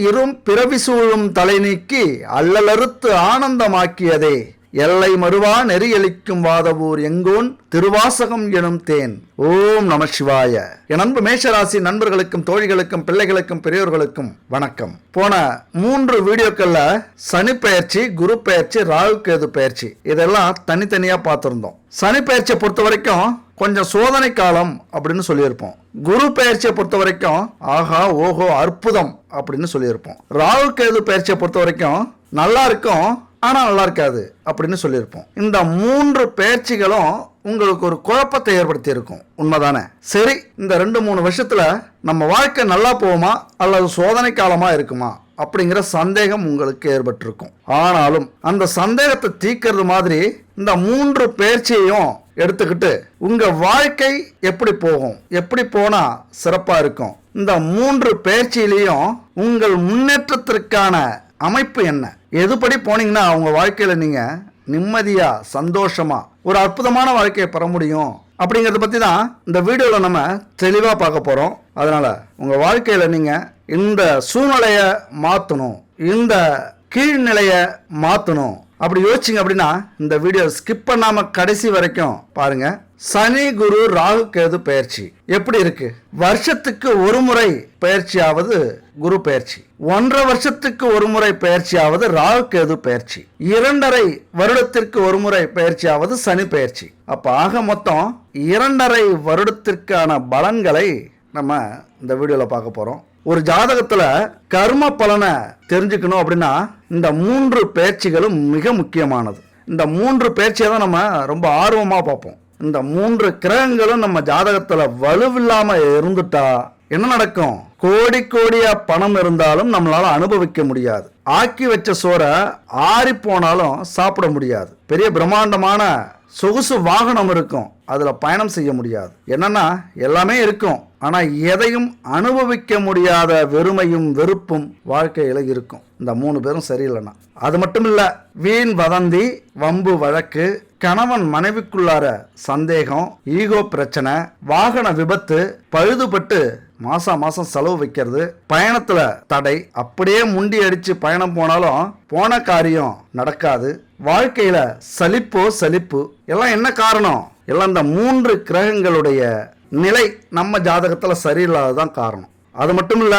இரும் பிறவி சூழும் தலை நீக்கி அல்லலறுத்து ஆனந்தமாக்கியதே எல்லை மறுவா நெறியளிக்கும் வாதவூர் எங்கோன் திருவாசகம் எனும் தேன். ஓம் நம சிவாய. என் அன்பு மேஷராசி நண்பர்களுக்கும் தோழிகளுக்கும் பிள்ளைகளுக்கும் பெரியோர்களுக்கும் வணக்கம். போன 3 வீடியோக்கள்ல சனி பெயர்ச்சி, குரு பெயர்ச்சி, ராகு கேது பெயர்ச்சி இதெல்லாம் தனித்தனியா பார்த்திருந்தோம். சனி பெயர்ச்சியை பொறுத்த வரைக்கும் கொஞ்சம் சோதனை காலம் அப்படின்னு சொல்லியிருப்போம். குரு பெயர்ச்சியை பொறுத்த வரைக்கும் ஆஹா ஓஹோ அற்புதம் அப்படின்னு சொல்லியிருப்போம். ராகு கேது பெயர்ச்சியை பொறுத்த வரைக்கும் நல்லா இருக்கும் ஆனா நல்லா இருக்காது அப்படின்னு சொல்லியிருப்போம். இந்த 3 பெயர்ச்சிகளும் உங்களுக்கு ஒரு குழப்பத்தை ஏற்படுத்தி இருக்கும், உண்மைதானே? சரி, இந்த 2-3 வருஷத்துல நம்ம வாழ்க்கை நல்லா போகுமா அல்லது சோதனை காலமா இருக்குமா அப்படிங்கிற சந்தேகம் உங்களுக்கு ஏற்பட்டிருக்கும். ஆனாலும் அந்த சந்தேகத்தை தீர்க்கிறது மாதிரி இந்த 3 பெயர்ச்சியையும் எடுத்துக்கிட்டு உங்க வாழ்க்கை எப்படி போகும், எப்படி போனா சிறப்பா இருக்கும், இந்த 3 பெயர்ச்சியிலையும் உங்கள் முன்னேற்றத்திற்கான அமைப்பு என்ன, எதுபடி போனீங்கன்னா உங்க வாழ்க்கையில நீங்க நிம்மதியா சந்தோஷமா ஒரு அற்புதமான வாழ்க்கையை பெற முடியும் அப்படிங்கறத பத்தி தான் இந்த வீடியோல நம்ம தெளிவா பார்க்க போறோம். அதனால உங்க வாழ்க்கையில நீங்க இந்த சூழ்நிலைய மாத்தணும், இந்த கீழ்நிலைய மாத்தணும் அப்படி யோசிச்சிங்க அப்படின்னா இந்த வீடியோ ஸ்கிப் பண்ணாம கடைசி வரைக்கும் பாருங்க. சனி குரு ராகு கேது பெயர்ச்சி எப்படி இருக்கு? வருஷத்துக்கு ஒரு முறை பெயர்ச்சியாவது குரு பெயர்ச்சி, 1.5 வருஷத்துக்கு ஒரு முறை பெயர்ச்சியாவது ராகு கேது பெயர்ச்சி, 2.5 வருடத்திற்கு ஒரு முறை பெயர்ச்சியாவது சனி பெயர்ச்சி. அப்ப ஆக மொத்தம் 2.5 வருடத்திற்கான பலன்களை நம்ம இந்த வீடியோல பார்க்க போறோம். ஒரு ஜாதகத்துல கர்ம பலனை தெரிஞ்சுக்கணும் அப்படின்னா இந்த 3 பெயர்ச்சிகளும் மிக முக்கியமானது. இந்த 3 பெயர்ச்சியை தான் நம்ம ரொம்ப ஆர்வமா பார்ப்போம். இந்த 3 கிரகங்களும் நம்ம ஜாதகத்துல வலுவில்லாம இருந்துட்டா என்ன நடக்கும்? கோடி கோடியா பணம் இருந்தாலும் நம்மளால அனுபவிக்க முடியாது. ஆக்கி வச்ச சோறை ஆறி போனாலும் சாப்பிட முடியாது. பெரிய பிரம்மாண்டமான சொகுசு வாகனம் இருக்கும், அதுல பயணம் செய்ய முடியாது. என்னன்னா எல்லாமே இருக்கும், ஆனா எதையும் அனுபவிக்க முடியாத வெறுமையும் வெறுப்பும் வாழ்க்கையில இருக்கும். இந்த 3 பேரும் சரியில்லைன்னா அது மட்டும் இல்ல, வீண் வதந்தி, வம்பு வழக்கு, கணவன் மனைவிக்குள்ளார சந்தேகம், ஈகோ பிரச்சனை, வாகன விபத்து, பழுதுபட்டு மாசம் செலவு வைக்கிறது, பயணத்துல தடை, அப்படியே முண்டி அடிச்சு பயணம் போனாலும் போன காரியம் நடக்காது, வாழ்க்கையில சலிப்பு. எல்லாம் என்ன காரணம்? எல்லாம் இந்த 3 கிரகங்களுடைய நிலை நம்ம ஜாதகத்துல சரியில்லாததான் காரணம். அது மட்டும் இல்ல,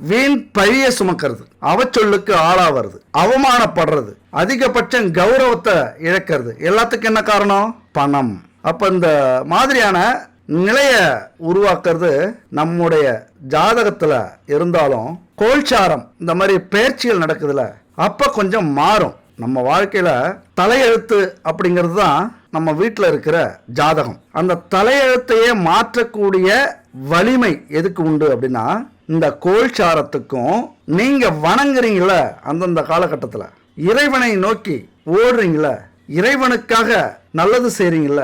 வீண் பழிய சுமக்கிறது, அவச்சொல்லுக்கு ஆளாவது, அவமானப்படுறது, அதிகபட்சம் கௌரவத்தை இழக்கிறது, எல்லாத்துக்கும் என்ன காரணம்? பணம். அப்ப இந்த மாதிரியான நிலைய உருவாக்குறது நம்முடைய ஜாதகத்துல இருந்தாலும் கோல்சாரம் இந்த மாதிரி பெயர்ச்சிகள் நடக்குதுல அப்ப கொஞ்சம் மாறும். நம்ம வாழ்க்கையில தலையெழுத்து அப்படிங்கிறது தான் நம்ம வீட்டில் இருக்கிற ஜாதகம். அந்த தலையெழுத்தையே மாற்றக்கூடிய வலிமை எதுக்கு உண்டு அப்படின்னா இந்த கோல்சாரத்துக்கும் நீங்க வணங்குறீங்கள அந்தந்த காலகட்டத்தில், இறைவனை நோக்கி ஓடுறீங்கள, இறைவனுக்காக நல்லது செய்றீங்கள,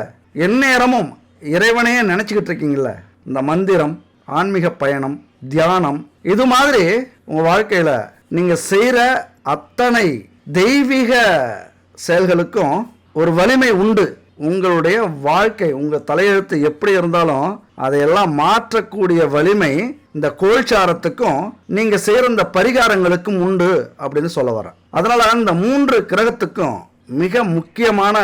எந்நேரமும் இறைவனையே நினைச்சுக்கிட்டு இருக்கீங்கள, இந்த மந்திரம், ஆன்மீக பயணம், தியானம் இது மாதிரி உங்க வாழ்க்கையில நீங்க செய்யற அத்தனை தெய்வீக செயல்களுக்கும் ஒரு வலிமை உண்டு. உங்களுடைய வாழ்க்கை, உங்க தலையெழுத்து எப்படி இருந்தாலும் அதையெல்லாம் மாற்றக்கூடிய வலிமை இந்த கோல்சாரத்துக்கும் நீங்க செய்யற இந்த பரிகாரங்களுக்கும் உண்டு அப்படின்னு சொல்ல வரேன். அதனால இந்த 3 கிரகத்துக்கும் மிக முக்கியமான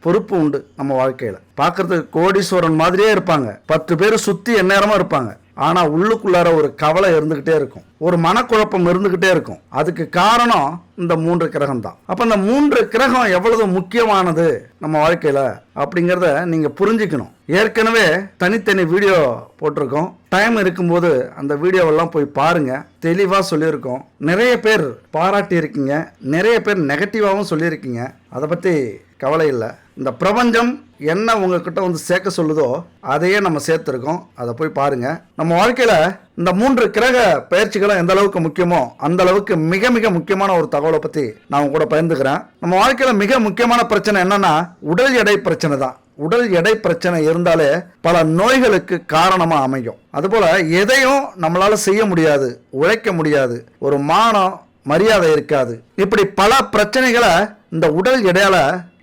பொறுப்பு உண்டு நம்ம வாழ்க்கையில. பார்க்கறதுக்கு கோடீஸ்வரன் மாதிரியே இருப்பாங்க, 10 பேர் சுத்தி எந்நேரமா இருப்பாங்க, ஆனா உள்ளுக்குள்ளார ஒரு கவலை இருந்துகிட்டே இருக்கும், ஒரு மனக்குழப்பம் இருந்துகிட்டே இருக்கும். அதுக்கு காரணம் இந்த 3 கிரகம் தான். அப்ப இந்த 3 கிரகம் எவ்வளவு முக்கியமானது நம்ம வாழ்க்கையில அப்படிங்கிறத நீங்க புரிஞ்சுக்கணும். ஏற்கனவே தனித்தனி வீடியோ போட்டிருக்கோம், டைம் இருக்கும்போது அந்த வீடியோவெல்லாம் போய் பாருங்க, தெளிவா சொல்லியிருக்கோம். நிறைய பேர் பாராட்டி இருக்கீங்க, நிறைய பேர் நெகட்டிவாகவும் சொல்லியிருக்கீங்க. அதை பத்தி கவலை இல்லை. இந்த பிரபஞ்சம் என்ன உங்ககிட்ட வந்து சேர்க்க சொல்லுதோ அதையே நம்ம சேர்த்துருக்கோம், அதை போய் பாருங்க. நம்ம வாழ்க்கையில இந்த 3 கிரக பயிற்சிகளும் எந்த அளவுக்கு முக்கியமோ அந்த அளவுக்கு மிக மிக முக்கியமான ஒரு தகவலை பத்தி நான் கூட பகிர்ந்துக்கிறேன். நம்ம வாழ்க்கையில மிக முக்கியமான பிரச்சனை என்னன்னா உடல் எடை பிரச்சனை தான். உடல் எடை பிரச்சனை இருந்தாலே பல நோய்களுக்கு காரணமா அமையும். அதுபோல எதையும் நம்மளால செய்ய முடியாது, உழைக்க முடியாது, ஒரு மானம் மரியாதை இருக்காது, இப்படி பல பிரச்சனைகளை இந்த உடல் எடையால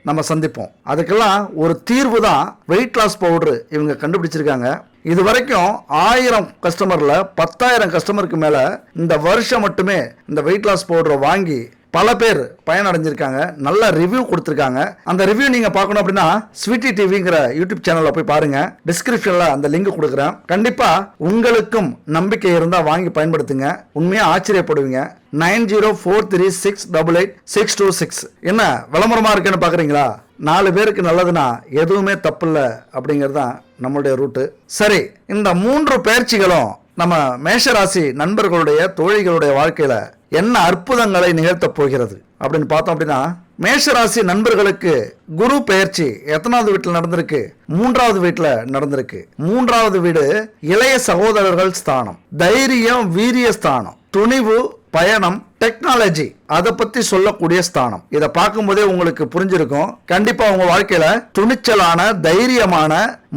நம்ம சந்திப்போம். அதுக்கெல்லாம் ஒரு தீர்வு தான் வெயிட் லாஸ் பவுடர் இவங்க கண்டுபிடிச்சிருக்காங்க. இது வரைக்கும் 1000 கஸ்டமர்ல 10,000 கஸ்டமருக்கு மேல இந்த வருஷம் மட்டுமே இந்த வெயிட் லாஸ் பவுடரை வாங்கி பல பேர் பயனடைஞ்சிருக்காங்க. நல்ல ரிவ்யூ கொடுத்துருக்காங்க. அந்த ரிவ்யூ நீங்க பார்க்கணும் அப்படின்னா ஸ்வீட்டி டிவிங்கிற யூடியூப் சேனல்ல போய் பாருங்க. டிஸ்கிரிப்ஷன்ல அந்த லிங்க் கொடுக்குறேன். கண்டிப்பா உங்களுக்கும் நம்பிக்கை இருந்தா வாங்கி பயன்படுத்துங்க. உண்மையா ஆச்சரியப்படுவீங்க. 9043688626 என்ன விளம்பரமா இருக்குன்னு பாக்குறீங்களா? 4 பேருக்கு நல்லதுன்னா எதுவுமே தப்பு இல்லை அப்படிங்கிறது தான் நம்மளுடைய ரூட்டு. சரி, இந்த 3 பயிற்சிகளும் நம்ம மேஷராசி நண்பர்களுடைய தோழிகளுடைய வாழ்க்கையில என்ன அற்புதங்களை நிகழ்த்த போகிறது அப்படின்னு பார்த்தோம் அப்படின்னா, மேஷராசி நண்பர்களுக்கு குரு பெயர்ச்சி எத்தனாவது வீட்டில் நடந்திருக்கு? 3வது வீட்டில் நடந்திருக்கு. 3வது வீடு இளைய சகோதரர்கள் ஸ்தானம், தைரியம் வீரிய ஸ்தானம், துணிவு, பயணம், டெக்னாலஜி அதை பத்தி சொல்லக்கூடிய ஸ்தானம். இதை பார்க்கும்போதே உங்களுக்கு புரிஞ்சிருக்கும். கண்டிப்பா உங்க வாழ்க்கையில துணிச்சலான தைரியமான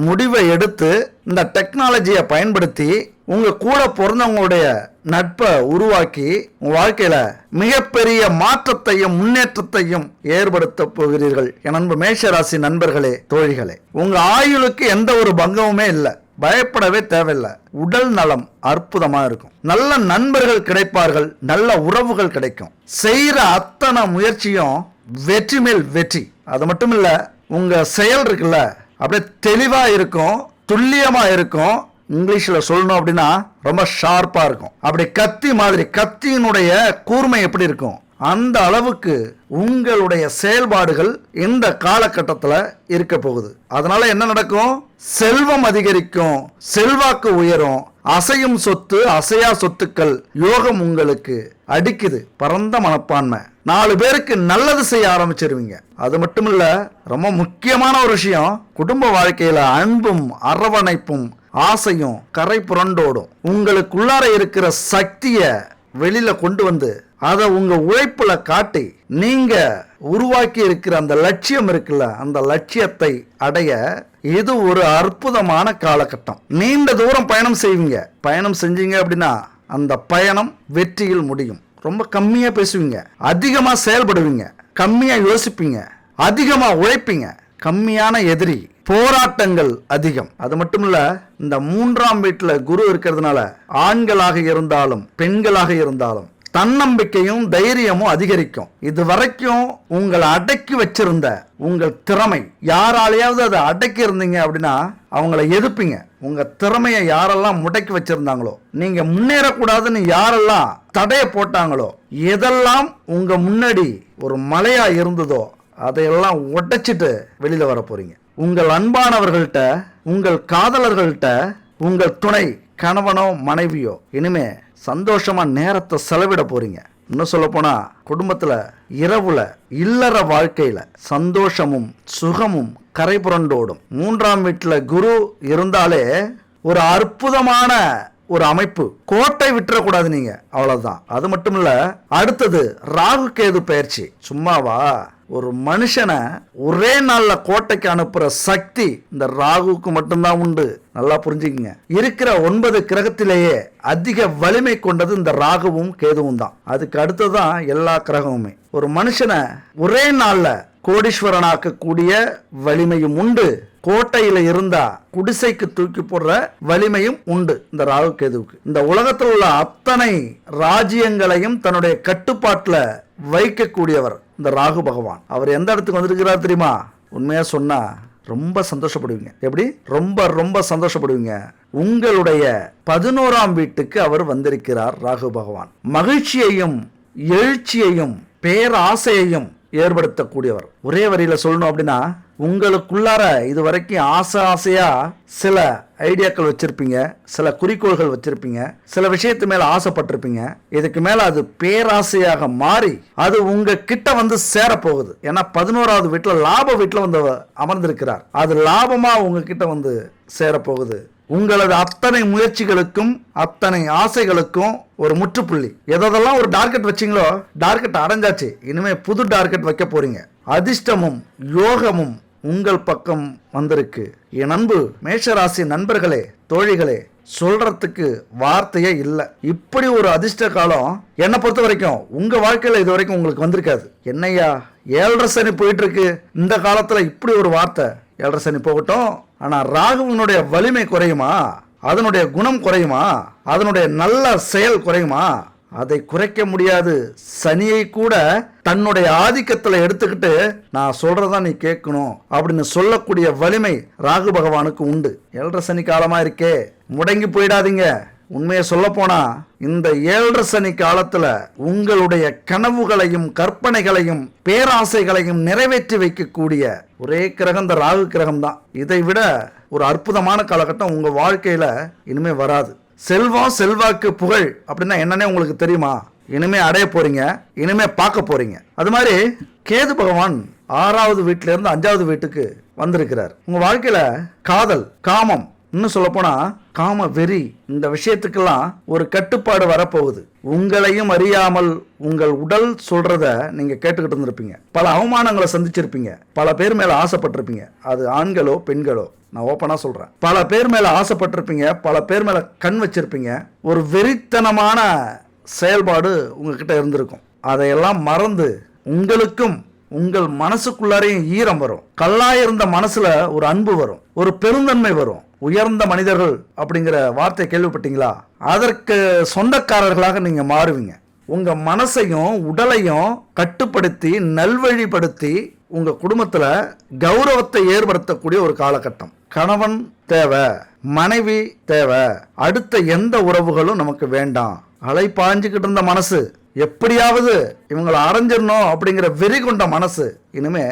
முடிவை எடுத்து இந்த டெக்னாலஜியை பயன்படுத்தி உங்க கூட பிறந்தவங்களுடைய நட்பை உருவாக்கி உங்க வாழ்க்கையில மிகப்பெரிய மாற்றத்தையும் முன்னேற்றத்தையும் ஏற்படுத்த போகிறீர்கள். என் அன்பு மேஷராசி நண்பர்களே, தோழிகளே, உங்க ஆயுளுக்கு எந்த ஒரு பங்கமுமே இல்லை. பயப்படவே தேவையில்லை. உடல் நலம் அற்புதமா இருக்கும். நல்ல நண்பர்கள் கிடைப்பார்கள். நல்ல உறவுகள் கிடைக்கும். செய்யற அத்தனை முயற்சியும் வெற்றி மேல் வெற்றி. அது மட்டும் இல்ல, உங்க செயல் இருக்குல்ல அப்படியே தெளிவா இருக்கும், துல்லியமா இருக்கும். இங்கிலீஷ்ல சொல்லணும் அப்படின்னா ரொம்ப ஷார்ப்பா இருக்கும். அப்படி கத்தி மாதிரி, கத்தியினுடைய கூர்மை எப்படி இருக்கும் அந்த அளவுக்கு உங்களுடைய செயல்பாடுகள் இந்த காலகட்டத்தில் இருக்க போகுது. அதனால என்ன நடக்கும்? செல்வம் அதிகரிக்கும், செல்வாக்கு உயரும், அசையும் சொத்து அசையா சொத்துக்கள் யோகம் உங்களுக்கு அடிக்குது. பரந்த மனப்பான்மை, 4 பேருக்கு நல்லது செய்ய ஆரம்பிச்சிருவீங்க. அது மட்டும் இல்ல, ரொம்ப முக்கியமான ஒரு விஷயம், குடும்ப வாழ்க்கையில அன்பும் அரவணைப்பும் ஆசையும் கரை புரண்டோடும். உங்களுக்குள்ளார இருக்கிற சக்திய வெளியில கொண்டு வந்து அதை உங்க உழைப்புல காட்டி நீங்க உருவாக்கி இருக்கிற அந்த லட்சியம் இருக்குல்ல, அந்த லட்சியத்தை அடைய இது ஒரு அற்புதமான காலகட்டம். நீண்ட தூரம் பயணம் செய்வீங்க. பயணம் செஞ்சீங்க அப்படின்னா அந்த பயணம் வெற்றியில் முடியும். ரொம்ப கம்மியா பேசுவீங்க, அதிகமா செயல்படுவீங்க, கம்மியா யோசிப்பீங்க, அதிகமா உழைப்பீங்க. கம்மியான எதிரி, போராட்டங்கள் அதிகம். அது மட்டும் இல்ல, இந்த 3ஆம் வீட்டுல குரு இருக்கிறதுனால ஆண்களாக இருந்தாலும் பெண்களாக இருந்தாலும் தன்னம்பிக்கையும் தைரியமும் அதிகரிக்கும். இது வரைக்கும் உங்களை அடக்கி வச்சிருந்த உங்கள் திறமை, யாராலையாவது அதை அடக்கி இருந்தீங்க அப்படின்னா அவங்கள எதிர்ப்பீங்க. உங்க திறமையை யாரெல்லாம் முடக்கி வச்சிருந்தாங்களோ, நீங்க முன்னேறக்கூடாதுன்னு யாரெல்லாம் தடைய போட்டாங்களோ, எதெல்லாம் உங்க முன்னாடி ஒரு மலையா இருந்ததோ அதையெல்லாம் உடைச்சிட்டு வெளியில வர போறீங்க. உங்கள் அன்பானவர்கள்ட்ட, உங்கள் காதலர்கள்ட்ட, உங்கள் துணை கணவனோ மனைவியோ இனிமே சந்தோஷமா நேரத்தை செலவிட போறீங்க. இன்னும் சொல்ல போனா குடும்பத்துல இரவுல இல்லற வாழ்க்கையில சந்தோஷமும் சுகமும் கரை புரண்டோடும். 3ஆம் வீட்டுல குரு இருந்தாலே ஒரு அற்புதமான ஒரு அமைப்பு. கோட்டை விட்டுறக்கூடாது நீங்க, அவ்வளவுதான். அது மட்டும் இல்ல, அடுத்தது ராகு கேது பயிற்சி. சும்மாவா? ஒரு மனுஷனை ஒரே நாள்ல கோட்டைக்கு அனுப்புற சக்தி இந்த ராகுக்கு மட்டும்தான் உண்டு. நல்லா புரிஞ்சுக்கங்க. இருக்கிற 9 கிரகத்திலேயே அதிக வலிமை கொண்டது இந்த ராகுவும் கேதுவும் தான். அதுக்கு அடுத்ததான் எல்லா கிரகமுமே. ஒரு மனுஷனை ஒரே நாள்ல கோடீஸ்வரனாக்கக்கூடிய வலிமையும் உண்டு. கோட்டையில இருந்தா குடிசைக்கு தூக்கி போடுற வலிமையும் உண்டு இந்த ராகு கேதுவுக்கு. இந்த உலகத்தில் உள்ள அத்தனை ராஜ்யங்களையும் தன்னுடைய கட்டுப்பாட்டுல வைக்கக்கூடியவர் இந்த ராகு பகவான். அவர் எந்த இடத்துக்கு வந்திருக்கிறார் தெரியுமா? உண்மையா சொன்னா ரொம்ப சந்தோஷப்படுவீங்க. எப்படி? ரொம்ப ரொம்ப சந்தோஷப்படுவீங்க. உங்களுடைய 11ஆம் வீட்டுக்கு அவர் வந்திருக்கிறார் ராகு பகவான். மகிழ்ச்சியையும் எழுச்சியையும் பேராசையையும் ஏற்படுத்தக்கூடியவர். ஒரே வரியில சொல்லணும் அப்படின்னா, உங்களுக்குள்ளார இது வரைக்கும் ஆசையா சில ஐடியாக்கள் வச்சிருப்பீங்க, சில குறிக்கோள்கள் வச்சிருப்பீங்க, சில விஷயத்து மேல ஆசைப்பட்டிருப்பீங்க. இதுக்கு மேல அது பேராசையாக மாறி அது உங்க கிட்ட வந்து சேர போகுது. ஏன்னா 11வது வீட்டுல லாப வீட்டுல வந்து அமர்ந்திருக்கிறார். அது லாபமா உங்ககிட்ட வந்து சேர போகுது. உங்களது அத்தனை முயற்சிகளுக்கும் அத்தனை ஆசைகளுக்கும் ஒரு முற்றுப்புள்ளி. எதெல்லாம் ஒரு டார்கெட் வச்சிங்களோ டார்கெட் அடைஞ்சாச்சு. இனிமே புது டார்கெட் வைக்க போறீங்க. அதிர்ஷ்டமும் யோகமும் உங்கள் பக்கம் வந்திருக்கு. என் அன்பு மேஷராசி நண்பர்களே, தோழிகளே, சொல்றதுக்கு வார்த்தையே இல்லை. இப்படி ஒரு அதிர்ஷ்ட காலம் என்னை பொறுத்த வரைக்கும் உங்க வாழ்க்கையில இது வரைக்கும் உங்களுக்கு வந்திருக்காது. என்னையா 7.5 சனி போயிட்டு இருக்கு, இந்த காலத்துல இப்படி ஒரு வார்த்தை. 7.5 சனி போகட்டும், ஆனால் ராகுவினுடைய வலிமை குறையுமா? அதனுடைய குணம் குறையுமா? அதனுடைய நல்ல செயல் குறையுமா? அதை குறைக்க முடியாது. சனியை கூட தன்னுடைய ஆதிக்கத்தில் எடுத்துக்கிட்டு நான் சொல்றதா நீ கேட்கணும் அப்படின்னு சொல்லக்கூடிய வலிமை ராகு பகவானுக்கு உண்டு. 7.5 சனி காலமா இருக்கே, முடங்கி போயிடாதீங்க. உண்மையை சொல்ல போனா இந்த 7.5 சனி காலத்துல உங்களுடைய கனவுகளையும் கற்பனைகளையும் பேராசைகளையும் நிறைவேற்றி வைக்கக்கூடிய ஒரே கிரகம் இந்த ராகு கிரகம் தான். இதை விட ஒரு அற்புதமான காலகட்டம் உங்க வாழ்க்கையில இனிமே வராது. செல்வம், செல்வாக்கு, புகழ் அப்படின்னா என்னன்னே உங்களுக்கு தெரியுமா? இனிமே அடைய போறீங்க, இனிமே பார்க்க போறீங்க. அது மாதிரி கேது பகவான் 6வது வீட்டில இருந்து 5வது வீட்டுக்கு வந்திருக்கிறார். உங்க வாழ்க்கையில காதல், காமம், இன்னும் சொல்ல போனா காம வெறி, இந்த விஷயத்துக்கெல்லாம் ஒரு கட்டுப்பாடு வரப்போகுது. உங்களையும் அறியாமல் உங்கள் உடல் சொல்றத நீங்க கேட்டுக்கிட்டு இருந்திருப்பீங்க. பல அவமானங்களை சந்திச்சிருப்பீங்க. பல பேர் மேல ஆசைப்பட்டிருப்பீங்க. அது ஆண்களோ பெண்களோ, நான் ஓப்பனா சொல்றேன். பல பேர் மேல ஆசைப்பட்டிருப்பீங்க. பல பேர் மேல கண் வச்சிருப்பீங்க. ஒரு வெறித்தனமான செயல்பாடு உங்ககிட்ட இருந்திருக்கும். அதையெல்லாம் மறந்து உங்களுக்கும் உங்கள் மனசுக்குள்ளாரையும் ஈரம் வரும். கல்லாயிருந்த மனசுல ஒரு அன்பு வரும், ஒரு பெருந்தன்மை வரும். உயர்ந்த மனிதர்கள் அப்படிங்கிற வார்த்தை கேள்விப்பட்டீங்களா? அதற்கு சொந்தக்காரர்களாக நீங்க மாறுவீங்க. உங்க மனசையும் உடலையும் கட்டுப்படுத்தி நல்வழிப்படுத்தி உங்க குடும்பத்துல கௌரவத்தை ஏற்படுத்தக்கூடிய ஒரு காலகட்டம். கணவன் தேவை, மனைவி தேவை, அடுத்த எந்த உறவுகளும் நமக்கு வேண்டாம். அலைப்பாஞ்சுக்கிட்டு இருந்த மனசு, எப்படியாவது இவங்களை அரைஞ்சிடணும் அப்படிங்கிற வெறி கொண்ட மனசு இனிமே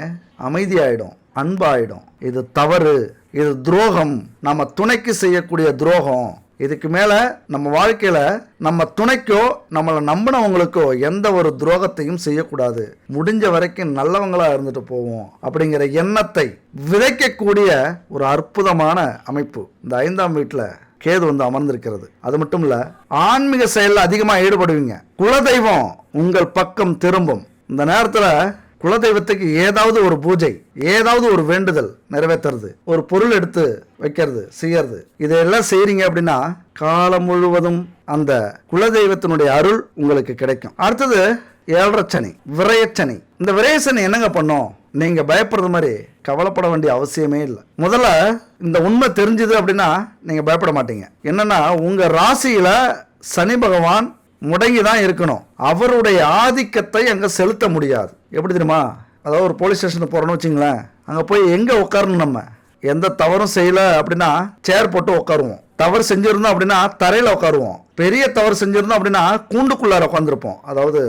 அமைதியாயிடும், அன்பாயிடும். இது தவறு, இது துரோகம், நம்ம துணைக்கு செய்யக்கூடிய துரோகம். இதுக்கு மேல நம்ம வாழ்க்கையில நம்ம துணைக்கோ நம்மளை நம்பினவங்களுக்கோ எந்த ஒரு துரோகத்தையும் செய்யக்கூடாது. முடிஞ்ச வரைக்கும் நல்லவங்களா இருந்துட்டு போவோம் அப்படிங்கிற எண்ணத்தை விதைக்கக்கூடிய ஒரு அற்புதமான அமைப்பு இந்த 5ஆம் வீட்டுல கேது வந்து அமர்ந்திருக்கிறது. அது மட்டும் இல்ல, ஆன்மீக செயல்ல அதிகமா ஈடுபடுவீங்க. குலதெய்வம் உங்கள் பக்கம் திரும்பும். இந்த நேரத்துல குலதெய்வத்துக்கு ஏதாவது ஒரு பூஜை, ஏதாவது ஒரு வேண்டுதல் நிறைவேற்றுறது, ஒரு பொருள் எடுத்து வைக்கிறது, செய்யறது, இதையெல்லாம் செய்றீங்க அப்படின்னா காலம் முழுவதும் அந்த குலதெய்வத்தினுடைய அருள் உங்களுக்கு கிடைக்கும். அடுத்தது 7.5 சனி, விரயச்சனி. இந்த விரயசனி என்னங்க பண்ணும்? நீங்க பயப்படுறது மாதிரி கவலைப்பட வேண்டிய அவசியமே இல்லை. முதல்ல இந்த உண்மை தெரிஞ்சது அப்படின்னா நீங்க பயப்பட மாட்டீங்க. என்னன்னா, உங்க ராசியில சனி பகவான் முடங்கி தான் இருக்கணும். அவருடைய ஆதிக்கத்தை அங்க செலுத்த முடியாது. எப்படி தெரியுமா? அதாவது ஒரு போலீஸ் ஸ்டேஷனுக்கு போறோம்னு வச்சுங்களேன், அங்க போய் எங்க உட்காரணும்? நம்ம எந்த தவறும் செய்யல அப்படின்னா சேர் போட்டு உட்காருவோம். தவறு செஞ்சிருந்தோம் அப்படின்னா தரையில உட்காருவோம். பெரிய தவறு செஞ்சிருந்தோம் அப்படின்னா கூண்டுக்குள்ளார உட்காந்துருப்போம், அதாவது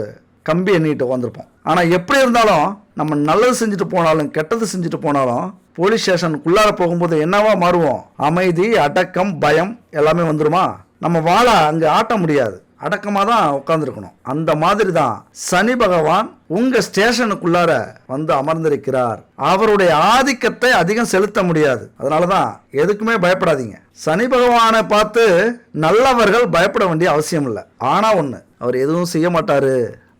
கம்பி எண்ணிட்டு உட்காந்துருப்போம். ஆனா எப்படி இருந்தாலும் நம்ம நல்லது செஞ்சுட்டு போனாலும் கெட்டது செஞ்சுட்டு போனாலும் போலீஸ் ஸ்டேஷனுக்குள்ளார போகும்போது என்னவா மாறுவோம்? அமைதி, அடக்கம், பயம் எல்லாமே வந்துருமா? நம்ம வாழ அங்க ஆட்ட முடியாது, அடக்கமாக தான் உட்கார்ந்துருக்கணும். அந்த மாதிரி தான் சனி பகவான் உங்க ஸ்டேஷனுக்குள்ளார வந்து அமர்ந்திருக்கிறார். அவருடைய ஆதிக்கத்தை அதிகம் செலுத்த முடியாது. அதனாலதான் எதுக்குமே பயப்படாதீங்க. சனி பகவானை பார்த்து நல்லவர்கள் பயப்பட வேண்டிய அவசியம் இல்லை. ஆனா ஒண்ணு, அவர் எதுவும் செய்ய மாட்டாரு,